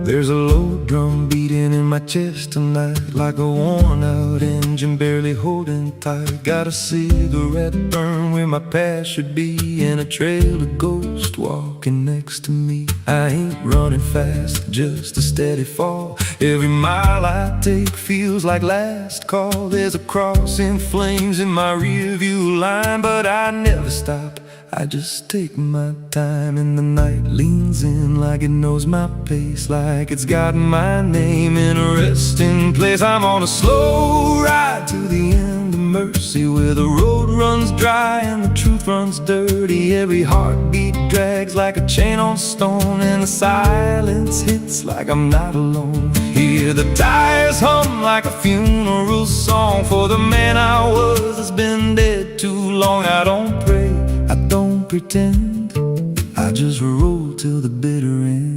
There's a low drum beating in my chest tonight, like a worn-out engine barely holding tight. Got a cigarette burn where my past should be, and a trail of ghosts walking next to me. I ain't running fast, just a steady fall. Every mile I take feels like last call. There's a cross in flames in my rearview line, but I never stop, I just take my time. And the night leans in like it knows my pace, like it's got my name in a resting place. I'm on a slow ride to the end of mercy, where the road runs dry and the truth runs dirty. Every heartbeat drags like a chain on stone, and the silence hits like I'm not alone. Hear the tires hum like a funeral song for the man I was that's been dead too long. I don't pray, I don't pretend, I just roll till the bitter end.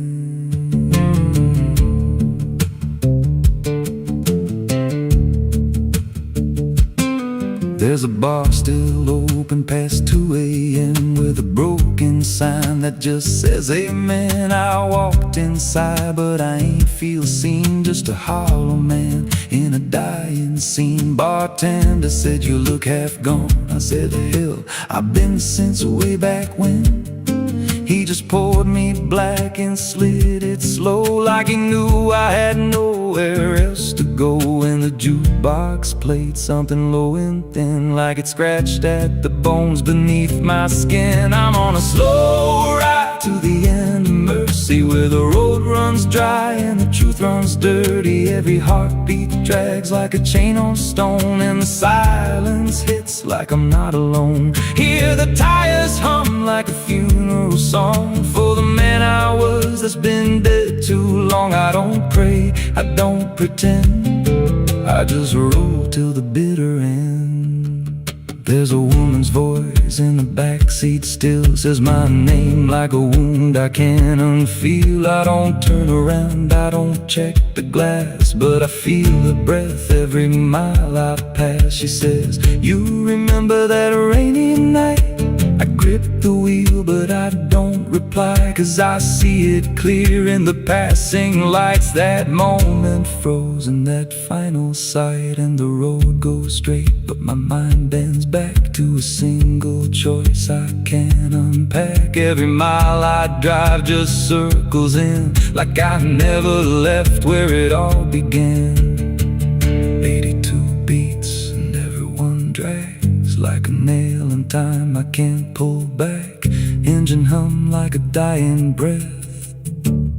There's a bar still open past 2 a.m. with a broken sign that just says amen. I walked inside, but I ain't feel seen, just a hollow man in a dying scene. Bartender said, you look half gone. I said, hell, I've been since way back when. He just poured me black and slid it slow, like he knew I had nowhere else to go. And the jukebox played something low and thin, like it scratched at the bones beneath my skin. I'm on a slow ride to the end of mercy, where the road runs dry and the truth runs dirty. Every heartbeat drags like a chain on stone, and the silence hits like I'm not alone. Hear the tires hum like a funeral song for the man I was that's been dead too long. I don't pray, I don't pretend, I just roll till the bitter end. There's a woman's voice in the backseat still, says my name like a wound I can't unfeel. I don't turn around, I don't check the glass, but I feel her breath every mile I pass. She says, you remember that rainy night? I grip the wheel, but I don't reply, 'cause I see it clear in the passing lights. That moment frozen, that final sight, and the road goes straight, but my mind bends back to a single choice I can't unpack. Every mile I drive just circles in, like I never left where it all began. 82 beats and everyone drags like a nail in time I can't pull back. Engine hum like a dying breath,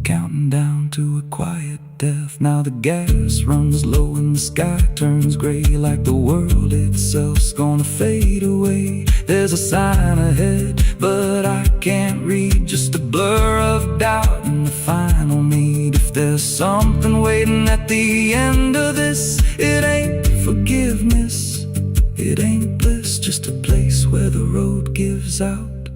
counting down to a quiet death. Now the gas runs low and the sky turns gray, like the world itself's gonna fade away. There's a sign ahead, but I can't read, just a blur of doubt in the final meet. If there's something waiting at the end of this, it ain't forgiveness, it ain't bliss, just a place where the road gives out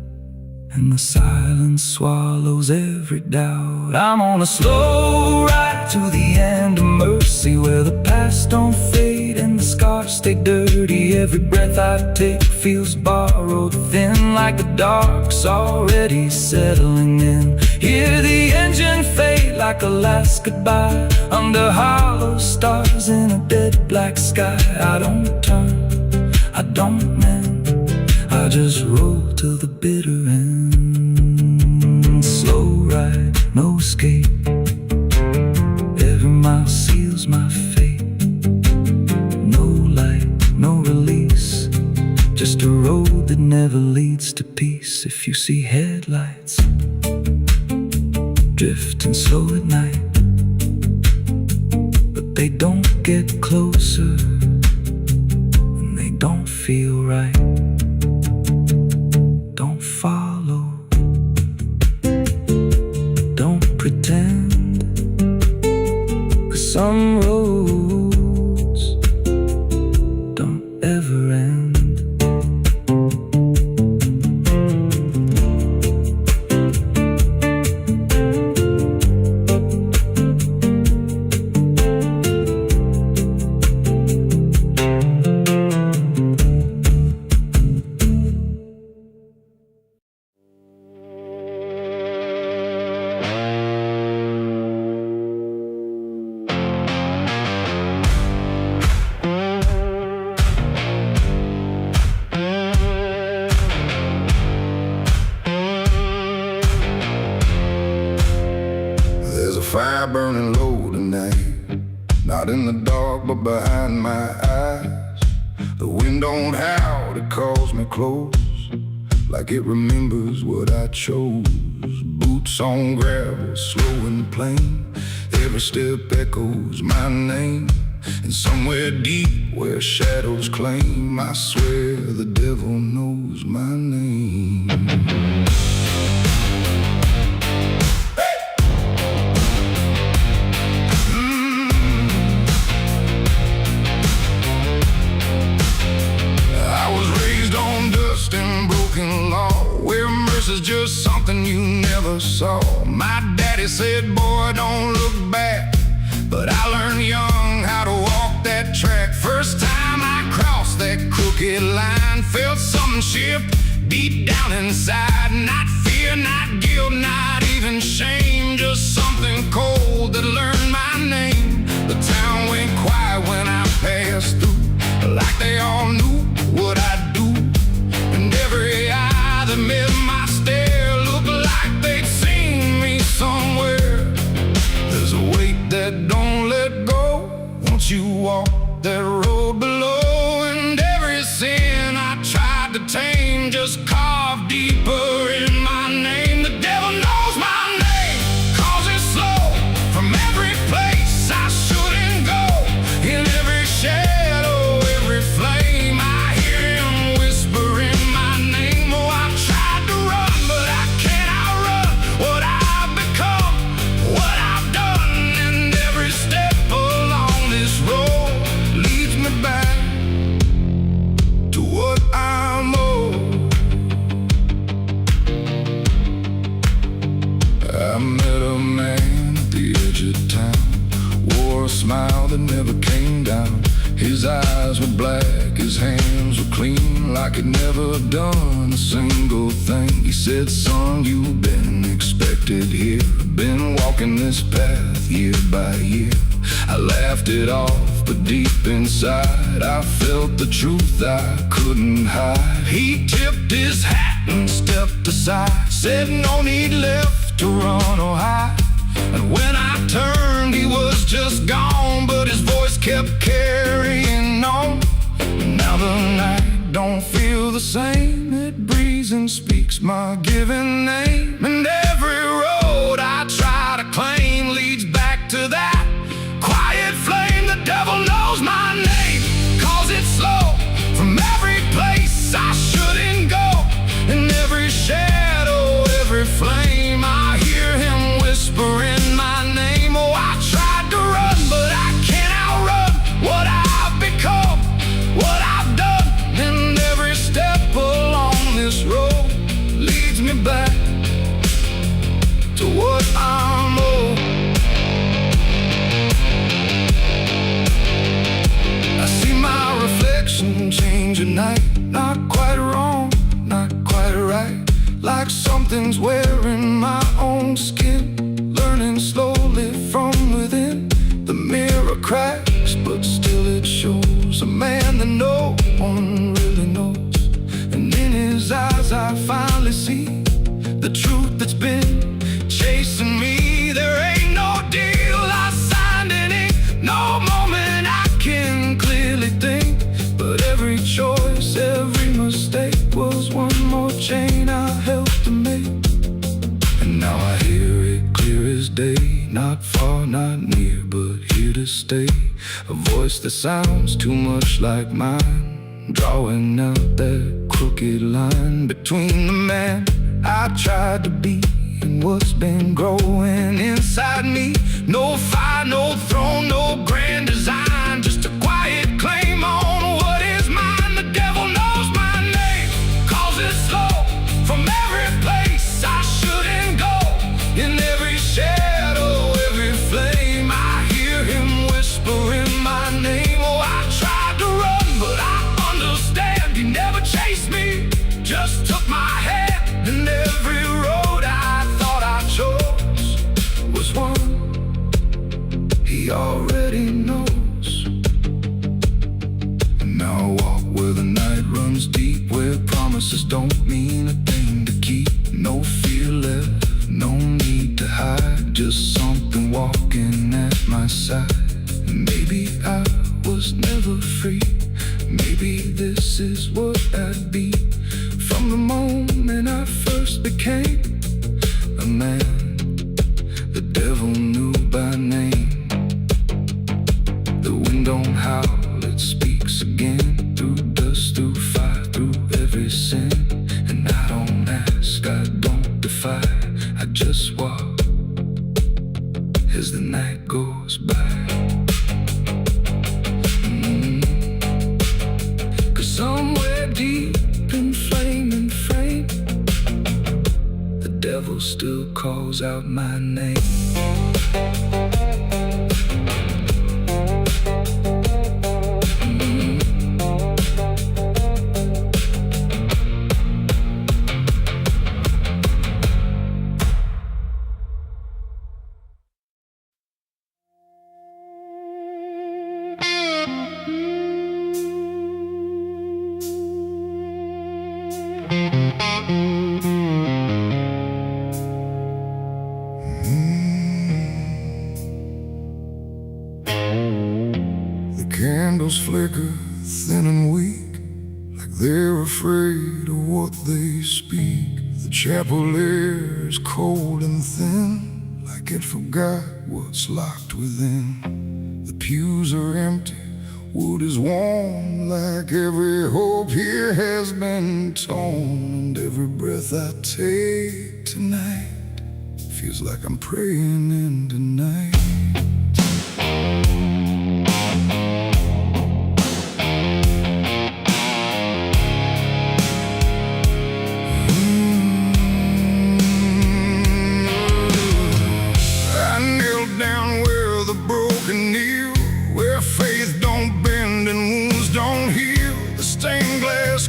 and the silence swallows every doubt. I'm on a slow ride to the end of mercy, where the past don't fade and the scars stay dirty. Every breath I take feels borrowed, thin like the dark's already settling in. Hear the engine fade like a last goodbye, under hollow stars in a dead black sky. I don't turn, I don't mend, I just roll to the bitter end. Slow ride, no escape, every mile seals my fate. No light, no release, just a road that never leads to peace. If you see headlights drifting slow at night, but they don't get closer and they don't feel right, don't follow, don't pretend, 'cause some roads don't ever end. Fire burning low tonight, not in the dark but behind my eyes. The wind don't howl, it calls me close, like it remembers what I chose. Boots on gravel, slow and plain, every step echoes my name. And somewhere deep where shadows claim, I swear the devil knows my name. Is just something you never saw. My daddy said, boy, don't look back, but I learned young how to walk that track. First time I crossed that crooked line, felt something shift deep down inside. Not fear, not guilt, not even shame, just something cold that learned my name. The town went quiet when I passed through, like they all knew what I'd do. And every eye that met my stare looked like they'd seen me somewhere. There's a weight that don't let go once you walk that road below. And every sin I tried to tame just carved deeper in my name. The devil knows my name, 'cause it's slow from every place I shouldn't go. In every shadow, every flame, I hear him whispering my name. Oh, I tried to run, but I can't outrun what I've become, what I've done. And every step along this road leads me back to what I'm owed. I met a man at the edge of town, wore a smile that never came down. His eyes were black, his hands were clean, like he'd never done a single thing. He said, son, you've been expected here, been walking this path year by year. I laughed it off, but deep inside I felt the truth I couldn't hide. He tipped his hat and stepped aside, said no need left to run or hide. And when I turned, he was just gone, but his voice kept carrying on. And now the night don't feel the same. It breathes and speaks my given name. And every road I try to claim leads back to that quiet flame. The devil knows my name, calls it slow from every place I shouldn't go. In every shadow, every flame, I hear him whispering my name. Oh, I tried to run, but I can't outrun what I've become, what I've done. And every step along this road leads me back to what I'm owed. I see my reflection change at night, not quite wrong, not quite right, like something's wearing my own skin, learning slowly from within. The mirror cracks, but still it shows a man that no one really knows. And in his eyes I finally see the truth that's been chasing me. There ain't no deal I signed in ink, no moment I can clearly think. But every choice, every mistake was one more chain I helped to make. And now I hear it clear as day, not far, not near, but here to stay. A voice that sounds too much like mine, drawing out that crooked line between the man I tried to be and what's been growing inside me. No fire, no throne, no grand design, just a quiet claim on what is mine. The devil knows my name, calls it slow from every place I shouldn't go. In every shadow, every flame, I hear him whispering my name. Oh, I tried to run, but I understand he never chased me, just took my hand. And every road I thought I chose was one he already knows. And now I walk where the night runs deep, where promises don't mean a thing to keep. No fear left, no need to hide, just something walking at my side. Maybe I was never free, maybe this is what I'd be. From the moment I first became a man, the devil knew by name. The wind don't howl, it speaks again, through dust, through fire, through every sin. And I don't ask, I don't defy, I just walk as the night goes by. Cause somewhere deep in flame and frame, the devil still calls out my name. Candles flicker thin and weak, like they're afraid of what they speak. The chapel air is cold and thin, like it forgot what's locked within. The pews are empty, wood is warm, like every hope here has been torn. And every breath I take tonight feels like I'm praying into night.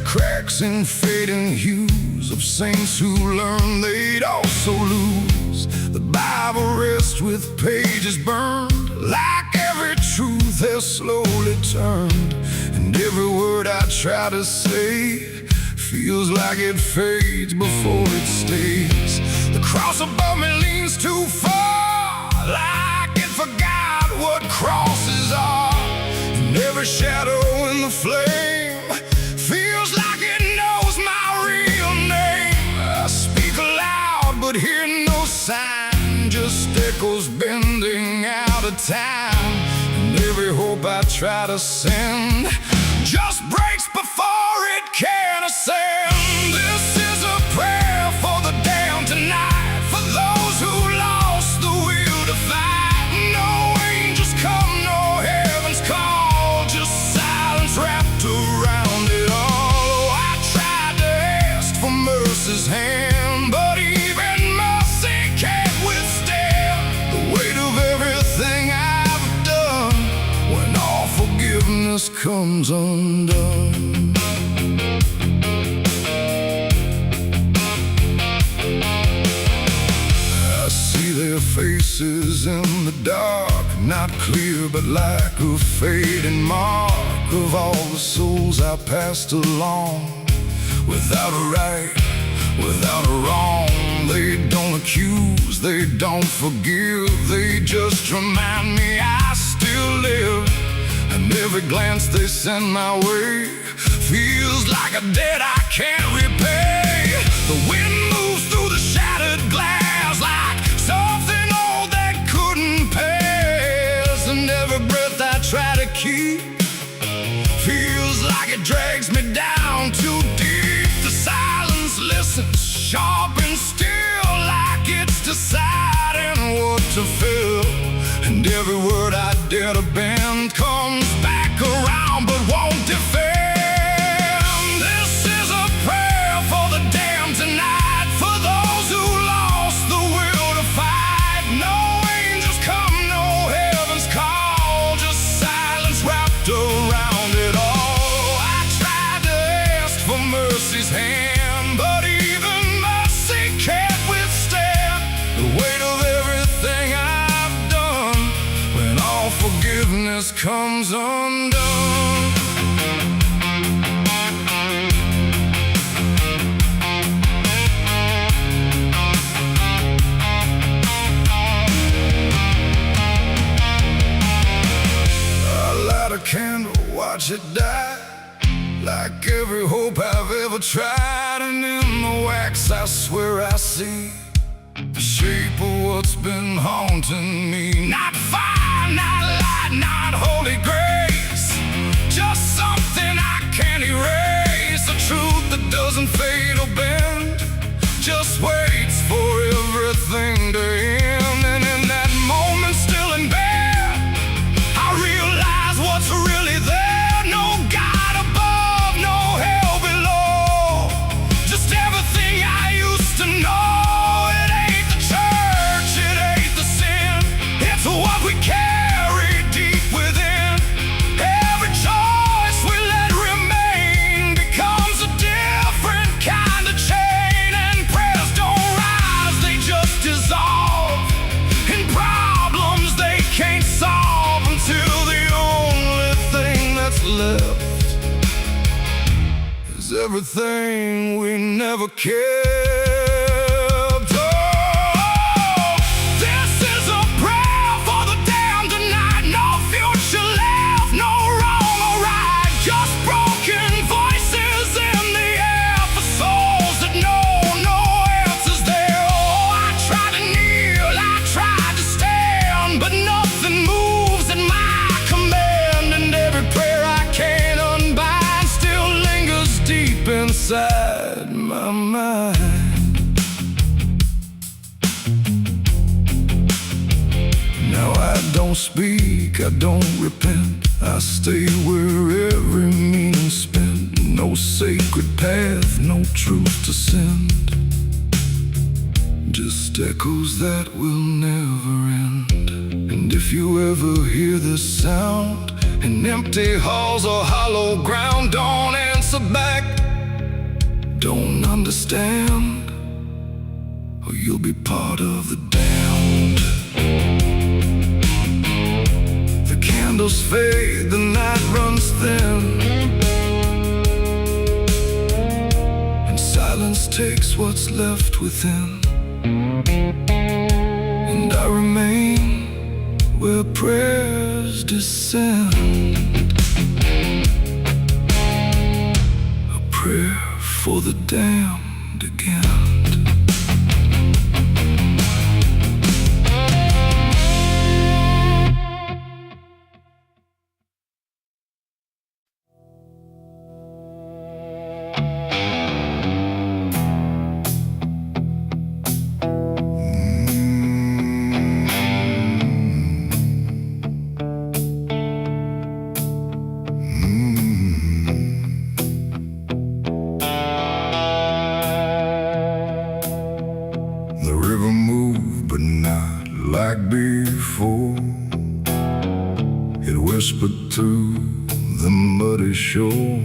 Cracks and fading hues of saints who learned they'd also lose. The Bible rests with pages burned, like every truth has slowly turned. And every word I try to say feels like it fades before it stays. The cross above me leans too far, like it forgot what crosses are. And every shadow in the flame feels like just echoes bending out of time. And every hope I try to send just breaks before it can ascend. This is a prayer for the damned tonight, for those who lost the will to fight. No angels come, no heaven's call, just silence wrapped around it all. Oh, I tried to ask for mercy's hand, but even mercy can't withstand the weight of everything I've done when all forgiveness comes undone. I see their faces in the dark, not clear but like a fading mark of all the souls I passed along. Without a right, without a wrong, they don't accuse, they don't forgive, they just remind me I still live. And every glance they send my way feels like a debt I can't repay. The wind moves through the shattered glass like something old that couldn't pass. And every breath I try to keep feels like it drags me down too deep. The silence listens, sharp and still, like it's deciding what to feel. And every word I dare to bend comes back around but won't defend. This is a prayer for the damned tonight, for those who lost the will to fight. No angels come, no heaven's call, just silence wrapped around it all. I tried to ask for mercy's hand, but even mercy can't withstand the weight of everything I've done when all forgiveness comes undone. I light a candle, watch it die, like every hope I've ever tried. And in the wax I swear I see the shape of what's been haunting me. Not fire, not light, not holy grace, just something I can't erase. A truth that doesn't fade or bend, just waits for everything to end. And in that moment, still in bed, I realize what's really there. No God above, no hell below, just everything I used to know. It ain't the church, it ain't the sin, it's what we carry deep within. Every choice we let remain becomes a different kind of chain. And prayers don't rise, they just dissolve in problems they can't solve, until the only thing that's left is everything we never kept. Oh, this is a prayer for the damned tonight. No future left, no wrong or right, just broken voices in the air, for souls that know no answers there. Oh, I tried to kneel, I tried to stand, but nothing moves at my command. And every prayer I can't unbind still lingers deep inside my mind. Now I don't speak, I don't repent, I stay where every meaning's spent. No sacred path, no truth to send, just echoes that will never end. And if you ever hear this sound in empty halls or hollow ground, don't answer back, don't understand, or you'll be part of the damned. The candles fade, the night runs thin, and silence takes what's left within. And I remain where prayers descend, a prayer for the damned again. like before. It whispered through the muddy shore.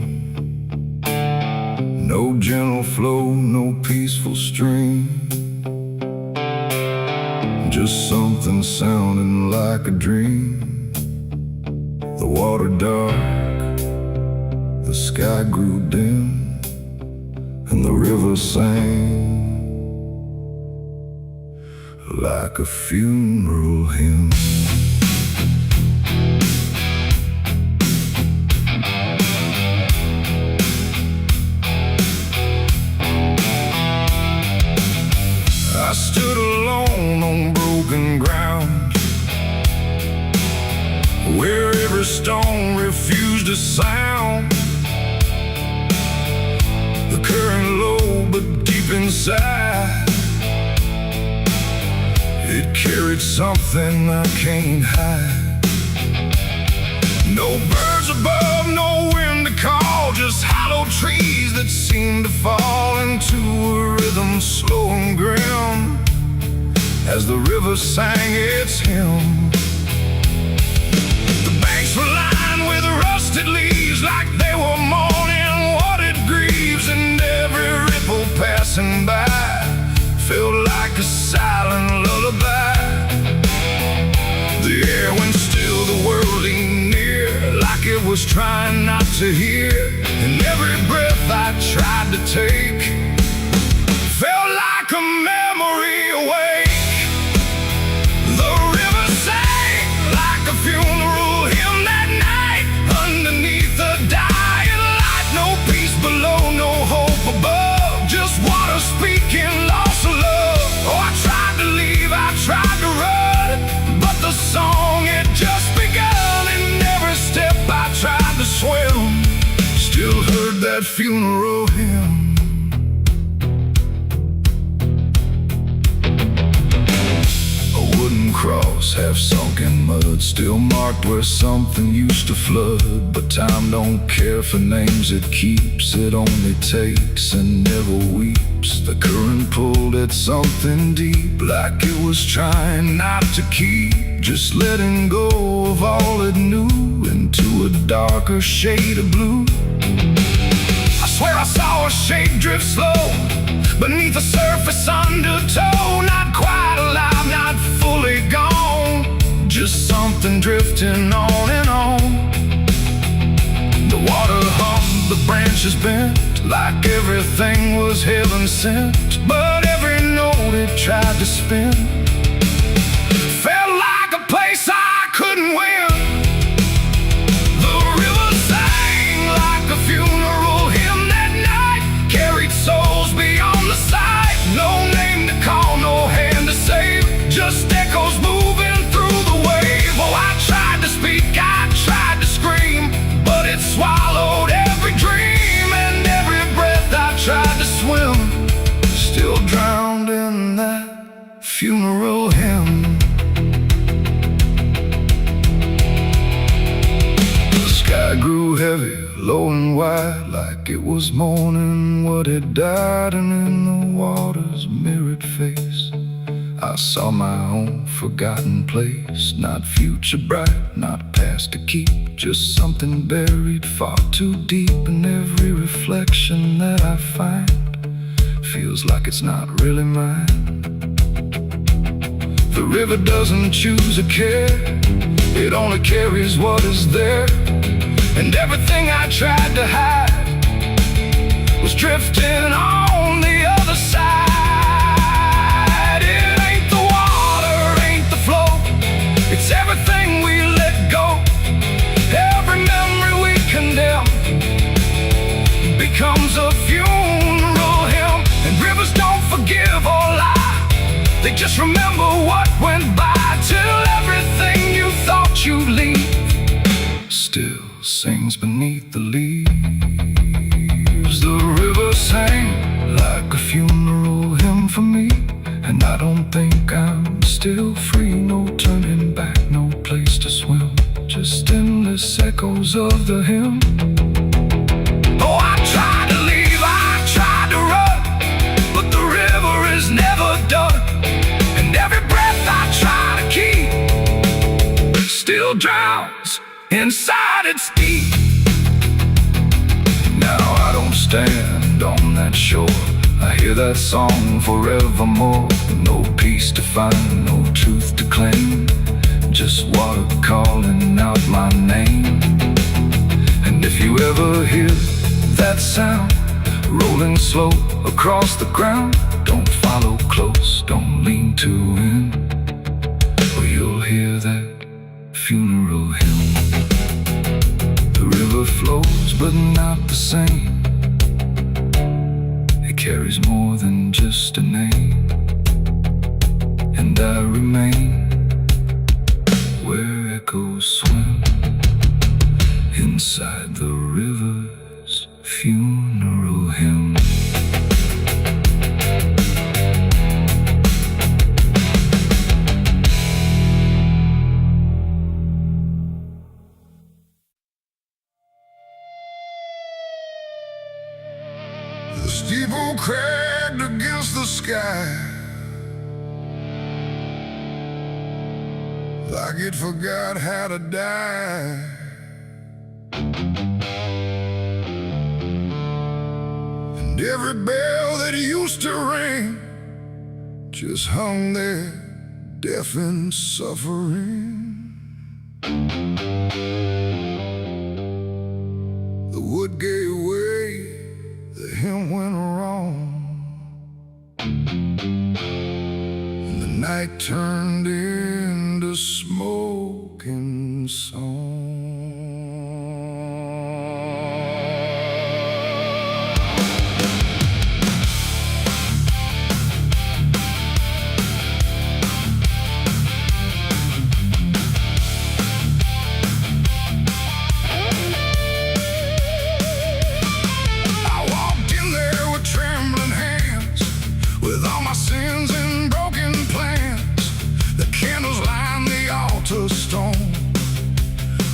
No gentle flow, no peaceful stream, just something sounding like a dream. The water dark, the sky grew dim, and the river sang like a funeral hymn. I stood alone on broken ground, where every stone refused a sound. The current low but deep inside, it carried something I can't hide. No birds above, no wind to call, just hollow trees that seem to fall into a rhythm slow and grim as the river sang its hymn. The banks were lined with rusted leaves like they were mourning what it grieves, and every ripple passing by felt like a silent lullaby. The air went still, the world leaned near, like it was trying not to hear. And every breath I tried to take felt like a memory awake. The river sang like a funeral hymn that night, underneath the dying light. No peace below, no hope above, just water speaking loss of love. Oh, I tried to leave, I tried to run, but the song had just begun. And every step I tried to swim still heard that funeral hymn. A wooden cross, half sunk in mud, still marked where something used to flood. But time don't care for names it keeps, it only takes and never weeps. The current pulled at something deep, like it was trying not to keep, just letting go of all it knew into a darker shade of blue. I swear I saw a shape drift slow beneath the surface undertow, not quite alive, not fully gone, just something drifting on and on. The water hummed, the branches bent, like everything was heaven sent. But every note it tried to spin felt like a place I couldn't win. The river sang like a funeral hymn that night, carried souls beyond the sight. No name to call, no hand to save, just echoes moving through the wave. Oh, I tried to speak, I tried to scream, but it swallowed every dream. And every breath I tried to swim still drowned in that funeral hymn. The sky grew heavy, low and wide, like it was mourning what had died. And in the water's mirrored face I saw my own forgotten place, not future bright, not past to keep, just something buried far too deep. And every reflection that I find feels like it's not really mine. The river doesn't choose a care, it only carries what is there. And everything I tried to hide was drifting on the other side. It ain't the water, ain't the flow, it's everything we let go. Every memory we condemn becomes a funeral hymn. And rivers don't forgive or lie, they just remember what went by, till everything you thought you'd leave still sings beneath the leaves. The river sang like a funeral hymn for me, and I don't think I'm still free. No turning back, no place to swim, just endless echoes of the hymn. Oh, I tried to leave, I tried to run, but the river is never done. And every breath I try to still drowns inside its deep. Now I don't stand on that shore, I hear that song forevermore. No peace to find, no truth to claim, just water calling out my name. And if you ever hear that sound rolling slow across the ground, don't follow close, don't lean too in, or you'll hear that funeral hymn. The river flows but not the same, it carries more than just a name. And I remain where echoes swim inside the river's funeral hymn. The steeple cracked against the sky, like it forgot how to die. And every bell that used to ring just hung there, deaf and suffering. The wood gave way, the hymn went wrong, and the night turned into smoking song.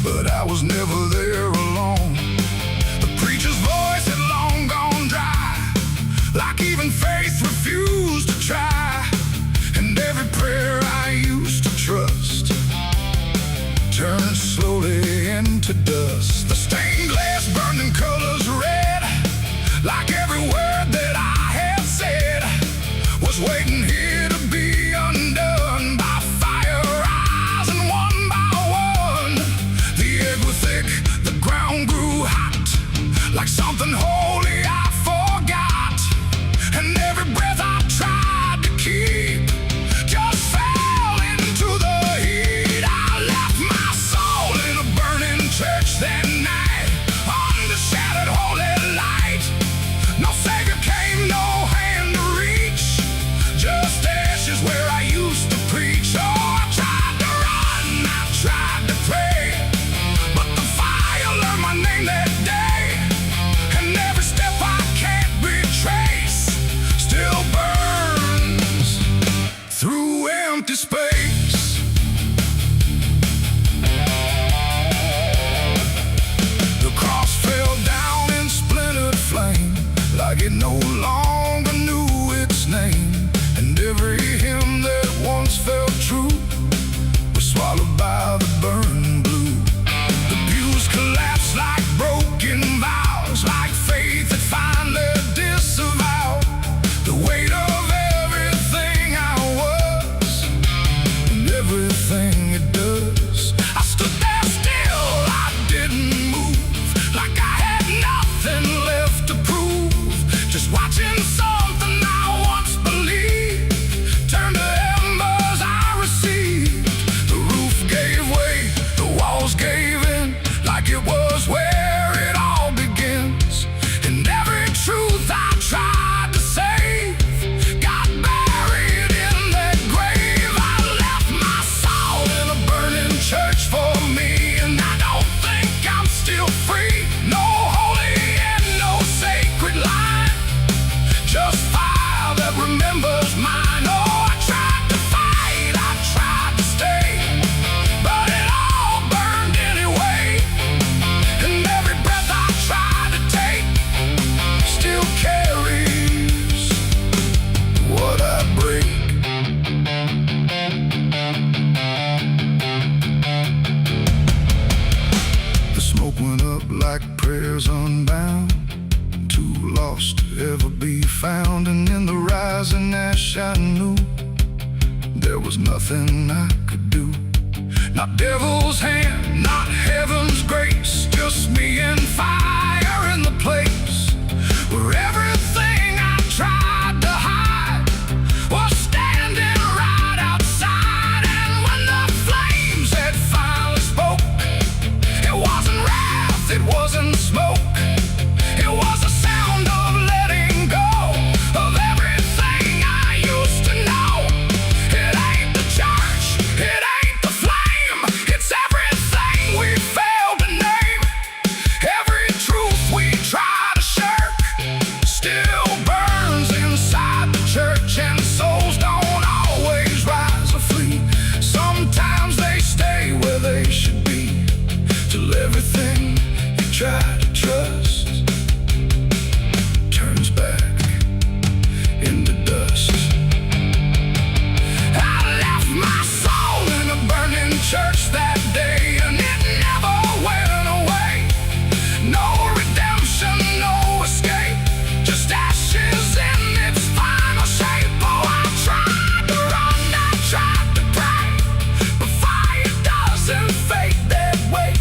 But I was never there alone. The preacher's voice had long gone dry, like even faith refused to try. And every prayer I used to trust turned slowly into dust. The stained glass burned in colors red, like every word that I had said was waiting here to be undone by fire rising one by one. The air grew thick, the ground grew hot, like something holy I forgot. And every breath I tried to keep just fell into the heat. I left my soul in a burning church that night, under shattered holy light. No savior came, no hand to reach, just ashes where I used to preach. Oh, I tried to run, I tried to pray, but the fire learned my name that day. And every step I can't retrace still burns through empty space. The cross fell down in splintered flame, like it no longer knew its name. And every hymn that once felt true was swallowed by the burning blue. The pews collapsed like broken vows, like faith that finally disavowed the weight of everything I was and everything it does. I stood there still, I didn't move, like I had nothing left to prove, just watching was nothing I could do. Not devil's hand, not heaven's grace, just me and fire in the place where everything I tried to hide was standing right outside. And when the flames had finally spoke, it wasn't wrath, it wasn't smoke, it was the sound of letting go of everything I used to know. It ain't the church, it ain't the flame, it's everything we failed to name. Every truth we try to shirk still burns inside the church, and souls don't always rise or flee. Sometimes they stay where they should be, till everything you try to trust turns back into dust. I left my soul in a burning church that day, and it never went away. No redemption, no escape, just ashes in its final shape. Oh, I tried to run, I tried to pray, but fire doesn't fade that way.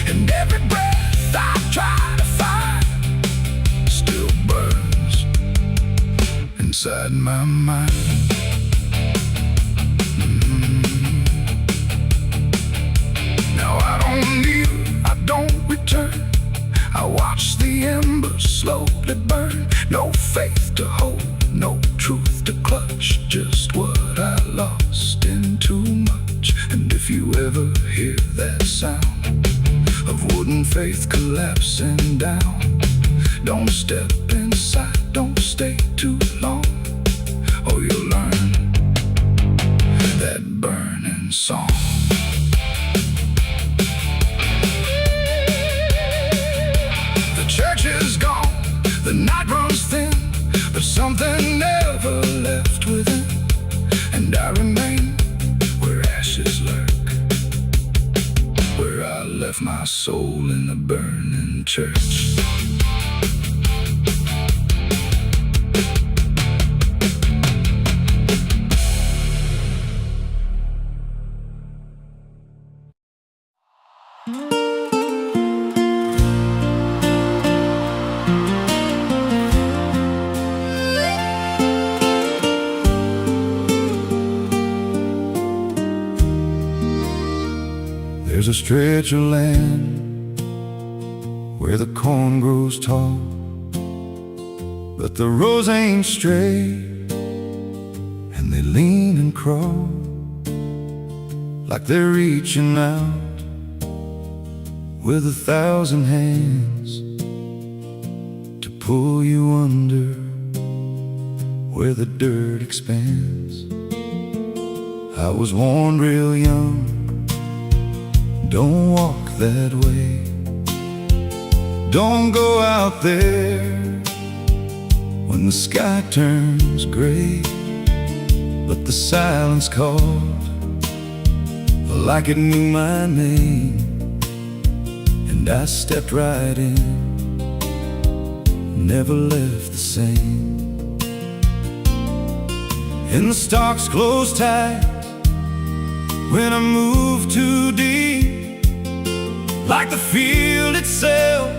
And every breath I try to find still burns inside my mind. Now I don't kneel, I don't return, I watch the embers slowly burn. No faith to hold, no truth to clutch, just what I lost in too much. And if you ever hear that sound of wooden faith collapsing down, don't step inside, don't stay too long, or you'll learn that burning song. The church is gone, the night runs thin, but something never left within, and I remain where ashes lurk, where I left my soul in a burning church. There's a stretch of land where the corn grows tall, but the rows ain't straight, and they lean and crawl like they're reaching out with 1,000 hands to pull you under where the dirt expands. I was warned real young, don't walk that way, don't go out there when the sky turns gray. But the silence called like it knew my name, and I stepped right in, never left the same. And the stalks closed tight when I moved too deep, like the field itself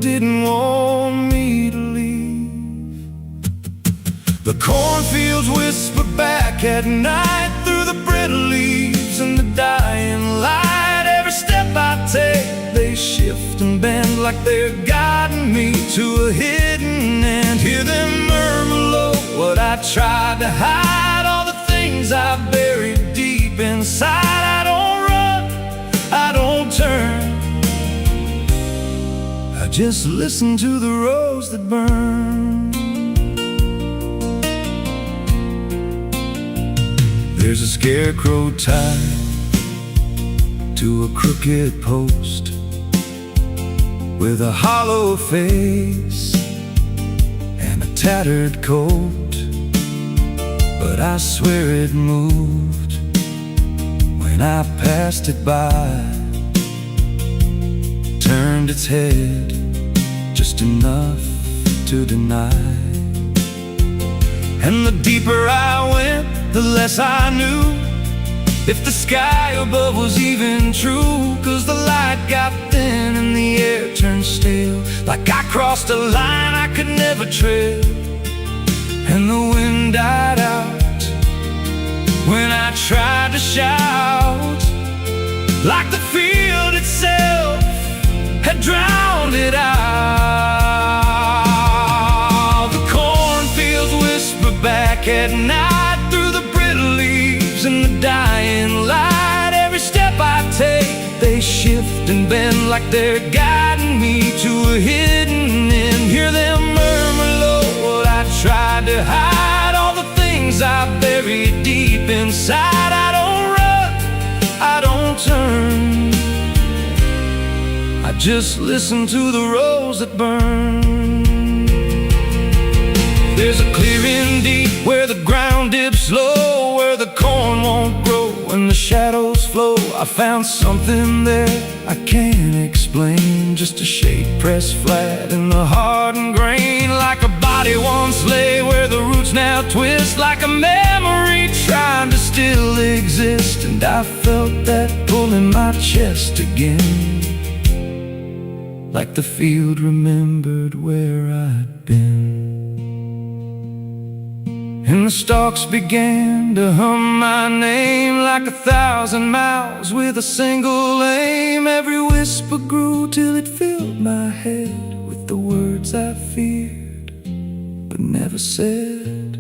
didn't want me to leave. The cornfields whisper back at night through the brittle leaves and the dying light. Every step I take, they shift and bend like they're guiding me to a hidden end. Hear them murmur low what I tried to hide, all the things I buried deep inside. I don't run, I don't turn, I just listen to the rows that burn. There's a scarecrow tied to a crooked post with a hollow face and a tattered coat, but I swear it moved when I passed it by, turned its head just enough to deny. And the deeper I went, the less I knew. if the sky above was even true. 'Cause the light got thin and the air turned stale, like I crossed a line I could never tread. And the wind died out when I tried to shout, like the field itself had drowned it out. The cornfields whisper back at night through the brittle leaves and the dying light. Every step I take, they shift and bend like they're guiding me to a hidden end. Hear them murmur low what I tried to hide, all the things I buried deep inside. I don't run, I don't turn, I just listen to the rose that burn. There's a clearing deep where the ground dips low, where the corn won't grow and the shadows flow. I found something there I can't explain, just a shade pressed flat in the hardened grain, like a body once lay where the roots now twist, like a memory trying to still exist. And I felt that pull in my chest again, like the field remembered where I'd been. And the stalks began to hum my name, like 1,000 mouths with a single aim. Every whisper grew till it filled my head with the words I feared but never said.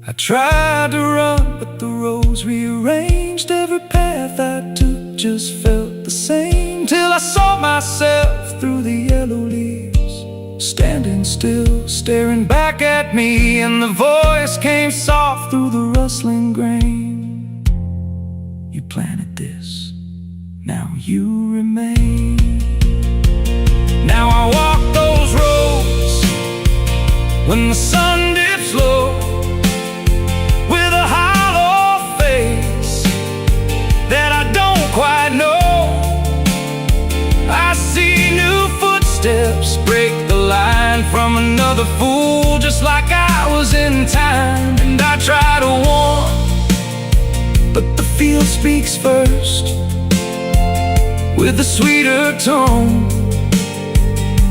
I tried to run, but the roads rearranged. Every path I took just felt the same, till I saw myself through the yellow leaves, standing still, staring back at me. And the voice came soft through the rustling grain: you planted this, now you remain. Now I walk those roads when the sun dips low, with a hollow face that I don't quite know. I see new footsteps break the line from another fool, just like I was in time. And I try to warn, but the field speaks first, with a sweeter tone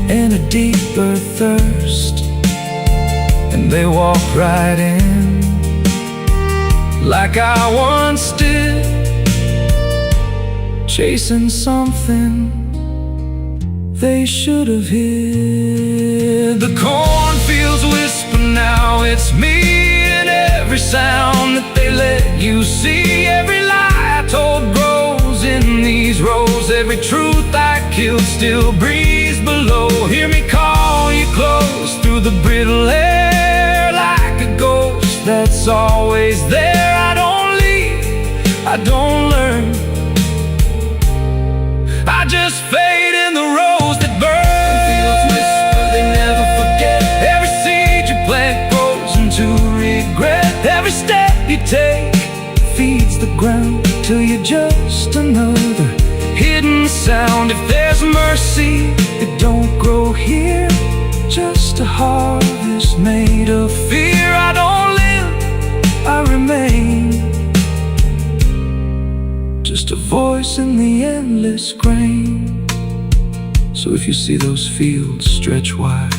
and a deeper thirst. And they walk right in, like I once did, chasing something they should have hid. The cornfields whisper now, it's me, and every sound that they let you see. Every lie I told grows in these rows, every truth I killed still breathes below. Hear me call you close through the brittle air, like a ghost that's always there. I don't leave, I don't learn, I just fade in the rose that burn. Fields whisper, they never forget. Every seed you plant grows into regret. Every step you take feeds the ground till you're just another hidden sound. If there's mercy, it don't grow here, just a harvest made of fear. I don't live, I remain, just a voice in the endless grain. So if you see those fields stretch wide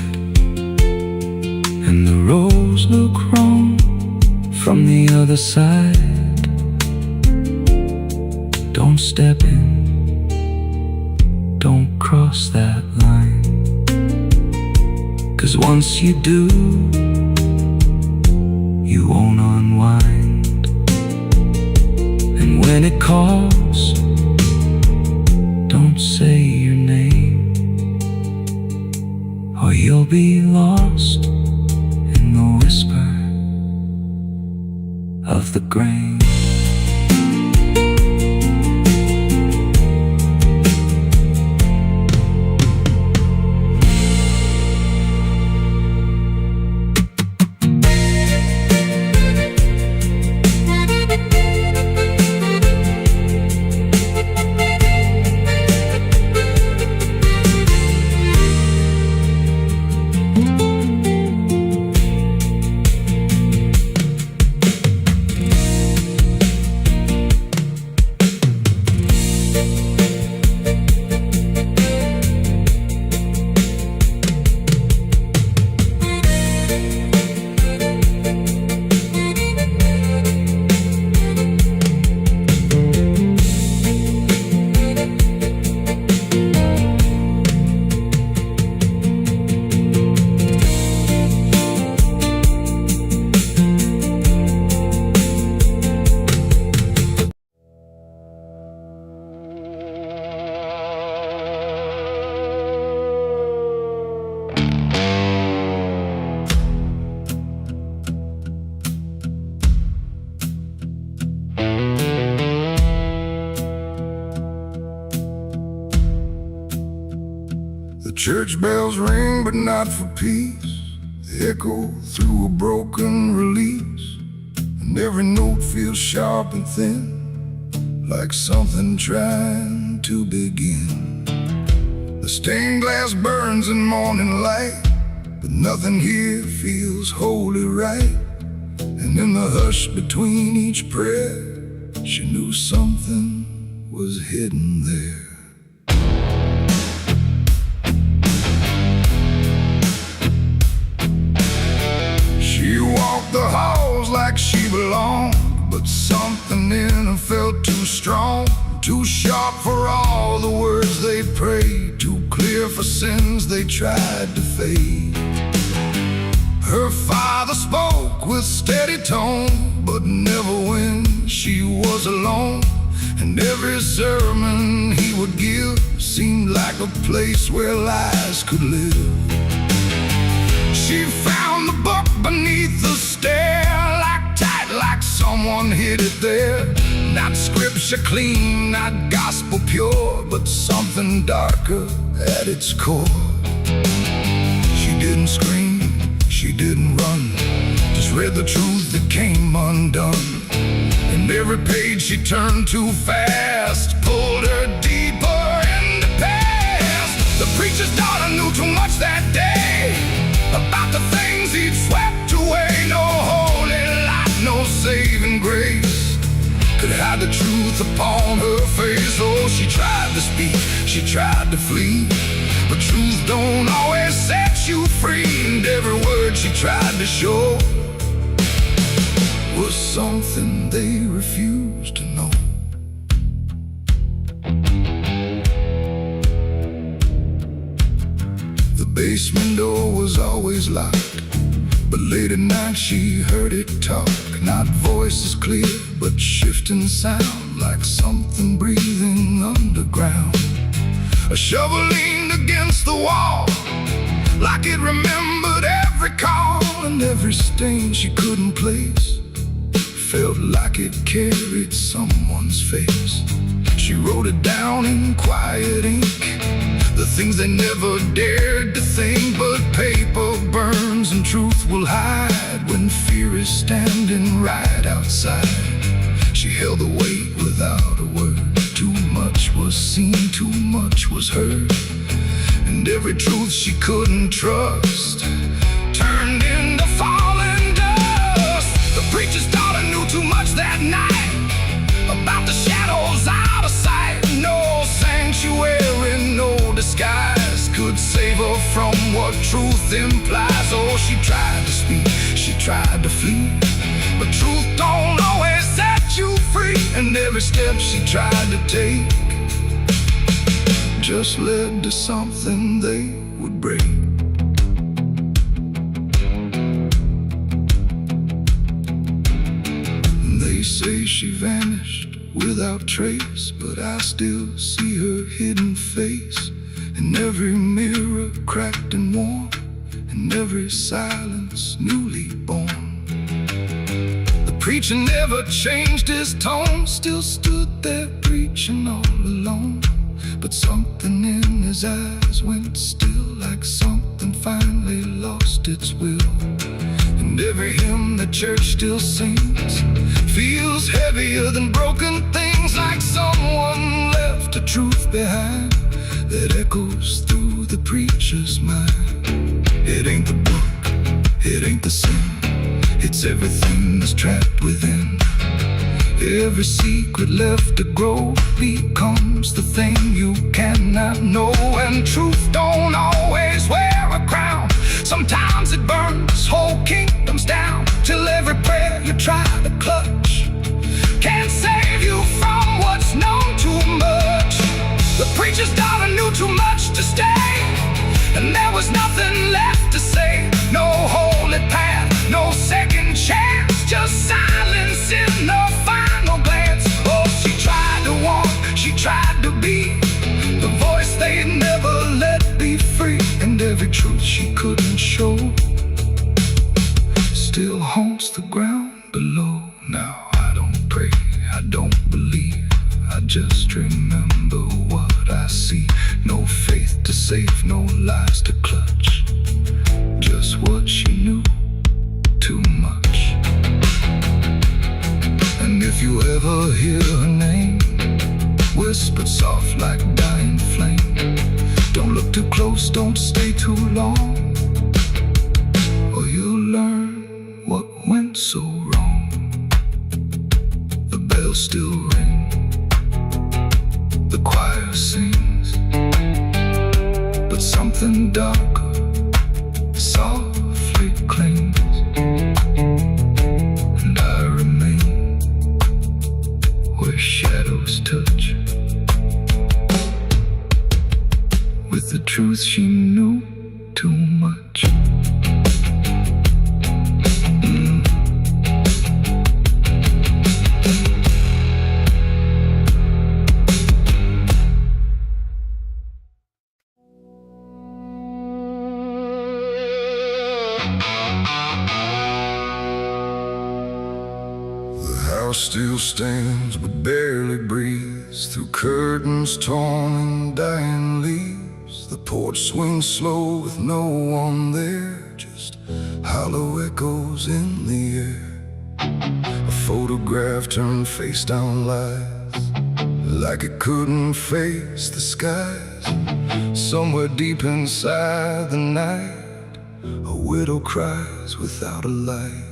and the rows look wrong from the other side, don't step in, don't cross that line. 'Cause once you do, you won't unwind. And when it calls, don't say your name, or you'll be lost in the whisper of the grain. Church bells ring, but not for peace. They echo through a broken release, and every note feels sharp and thin, like something trying to begin. The stained glass burns in morning light, but nothing here feels wholly right. And in the hush between each prayer, she knew something was hidden there. She walked the halls like she belonged, but something in her felt too strong, too sharp for all the words they prayed, too clear for sins they tried to fade. Her father spoke with steady tone, but never when she was alone. And every sermon he would give seemed like a place where lies could live. She found the book beneath the stair, like tight, like someone hid it there. Not scripture clean, not gospel pure, but something darker at its core. She didn't scream, she didn't run, just read the truth that came undone. And every page she turned too fast pulled her deeper in the past. The preacher's daughter knew too much that day about the things he'd swept away. No holy light, no saving grace could hide the truth upon her face. Oh, she tried to speak, she tried to flee, but truth don't always set you free. And every word she tried to show was something they refused to know. The basement door was always locked, but late at night she heard it talk. Not voices clear, but shifting sound, like something breathing underground. A shovel leaned against the wall, like it remembered every call. And every stain she couldn't place felt like it carried someone's face. She wrote it down in quiet ink, the things they never dared to think. But paper burns and truth will hide when fear is standing right outside. She held the weight without a word. Too much was seen, too much was heard, and every truth she couldn't trust turned into falling dust. The preacher's daughter knew too much that night about the shadows out of sight. No sanctuary, no disguise could save her from what truth implies. Oh, she tried to speak, she tried to flee, but truth don't always set you free. And every step she tried to take just led to something they would break. They say she vanished without trace, but I still see her hidden face in every mirror cracked and worn, in every silence newly born. The preacher never changed his tone, still stood there preaching all alone. But something in his eyes went still, like something finally lost its will. And every hymn the church still sings feels heavier than broken things, like someone left a truth behind that echoes through the preacher's mind. It ain't the book, it ain't the sin, it's everything that's trapped within. Every secret left to grow becomes the thing you cannot know. And truth don't always wear a crown, sometimes it burns whole kingdoms down, till every prayer you try to clutch can't save you from what's known too much. The preacher's daughter knew too much to stay, and there was nothing left to say. No holy path, no second chance, just silence in the final glance. Oh, she tried to walk, she tried to be the voice they'd never let be free. And every truth she couldn't show still haunts the ground below. Now I don't pray, I don't believe, I just remember what I see. No faith to save, no lies to clutch. Just what she knew, too much. And if you ever hear her name, whispered soft like dying flame, don't look too close, don't stay too long, or you'll learn what went so wrong. The bells still ring, the choir sings, but something darker softly clings, and I remain where shadows touch, with the truth she knew too much. The house still stands but barely breathes through curtains torn and dying leaves. The porch swings slow with no one there, just hollow echoes in the air. A photograph turned face down lies, like it couldn't face the skies. Somewhere deep inside the night, a widow cries without a light.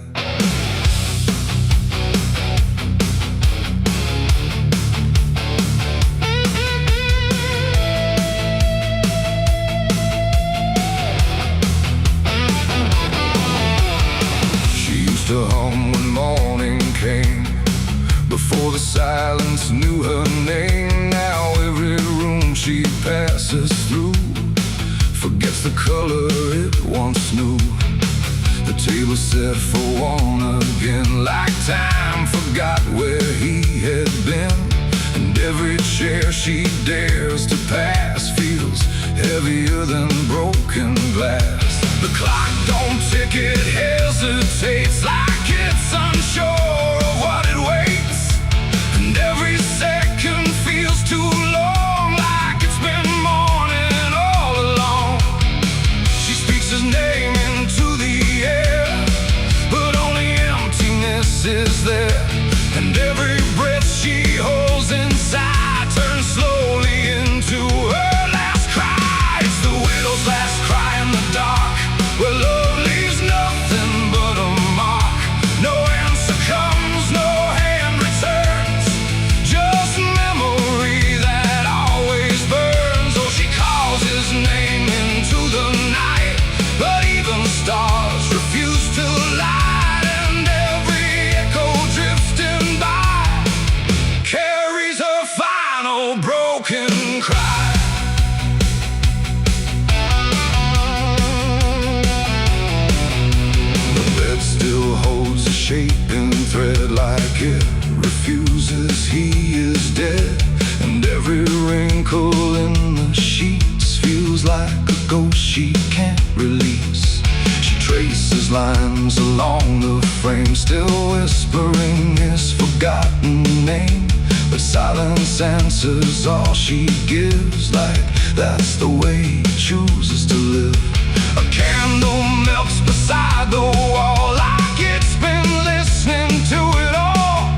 To hum when morning came, before the silence knew her name. Now every room she passes through forgets the color it once knew. The table set for one again, like time forgot where he had been. And every chair she dares to pass feels heavier than broken glass. The clock don't tick, it hesitates, like it's unsure of what it waits. And every second feels too long, like it's been mourning all along. She speaks his name into the air, but only emptiness is there. And every breath she holds inside turns slowly into her last cry. It's the widow's last cry in the dark, where love leaves nothing but a mark. No answer comes, no hand returns, just memory that always burns. Oh, she calls his name into the night, but even stars refuse to light. And every echo drifting by carries her final broken cry. Still holds a shaping thread, like it refuses he is dead. And every wrinkle in the sheets feels like a ghost she can't release. She traces lines along the frame, still whispering his forgotten name. But silence answers all she gives, like that's the way he chooses to live. A candle melts beside the wall, like it's been listening to it all.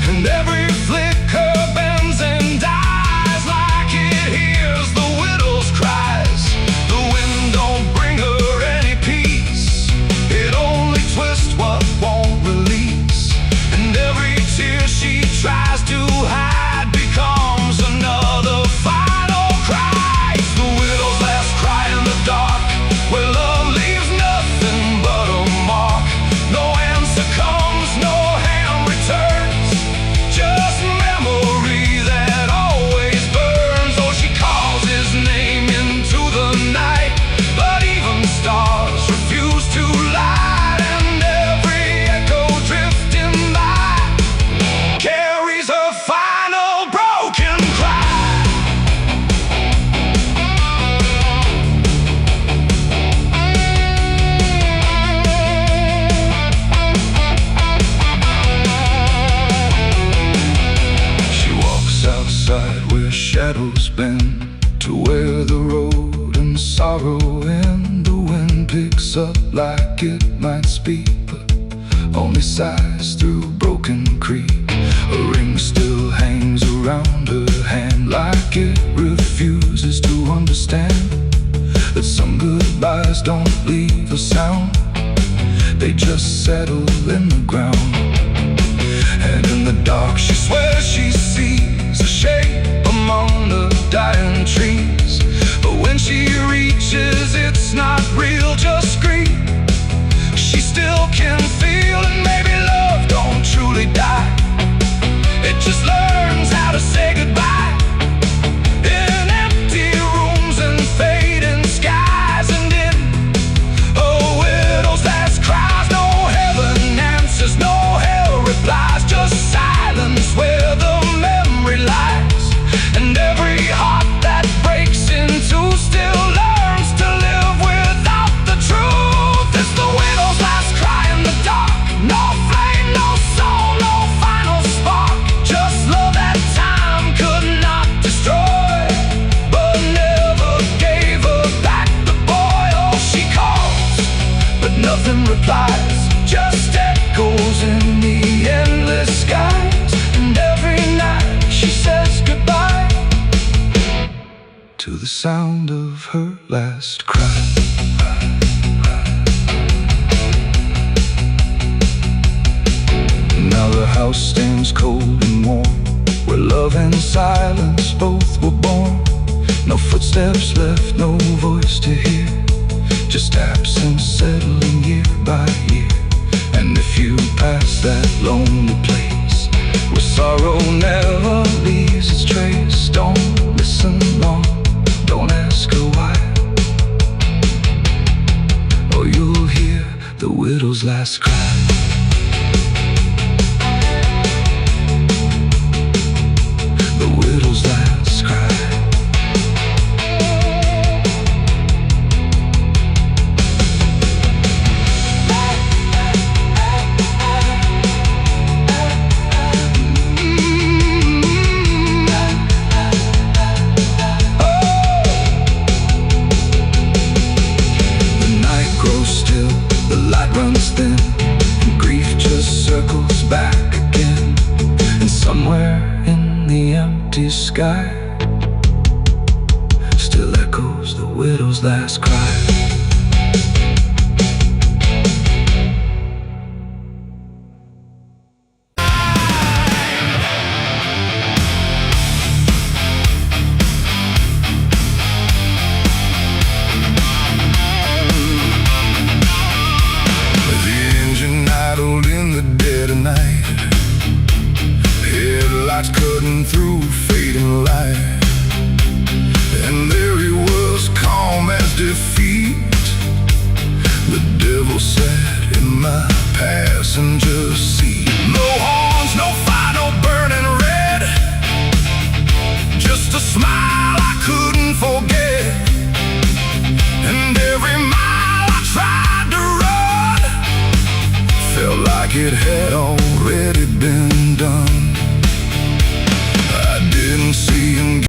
And every flicker bends and dies, like it hears the widow's cries. The wind don't bring her any peace, it only twists what won't release. And every tear she tries to hide becomes another final cry. It's the widow's last cry in the dark, where love leaves nothing but a mark. like it might speak, but only sighs through broken creek. A ring still hangs around her hand, like it refuses to understand that some goodbyes don't leave a sound, they just settle in the ground. And in the dark she swears she sees a shape among the dying trees, but when she reaches it's not real, just grief. She still can feel, and maybe love don't truly die, it just learns how to say goodbye. In empty rooms and fading skies, and in a widow's last cries, no heaven answers, no hell replies, just silence where the memory lies. And every heart that breaks in two still learns to live without the truth. It's the widow's last cry in the dark, no flame, no soul, no final spark, just love that time could not destroy, but never gave her back the boy. Oh, she calls, but nothing replies, just echoes in the endless skies. And every night she says goodbye to the sound of her last cry. Now the house stands cold and warm, where love and silence both were born. No footsteps left, no voice to hear, just absence settling year by year. And if you pass that lonely place where sorrow never leaves its trace, don't listen long, don't ask her why, or you'll hear the widow's last cry. The widow's last cry. Runs thin, and grief just circles back again. And somewhere in the empty sky still echoes the widow's last cry. In the dead of night, headlights cutting through fading light, and there he was, calm as defeat. The devil sat in my passenger seat. No horns, no fire, no burning red, just a smile I couldn't forget. And every mile I tried to run felt like it had all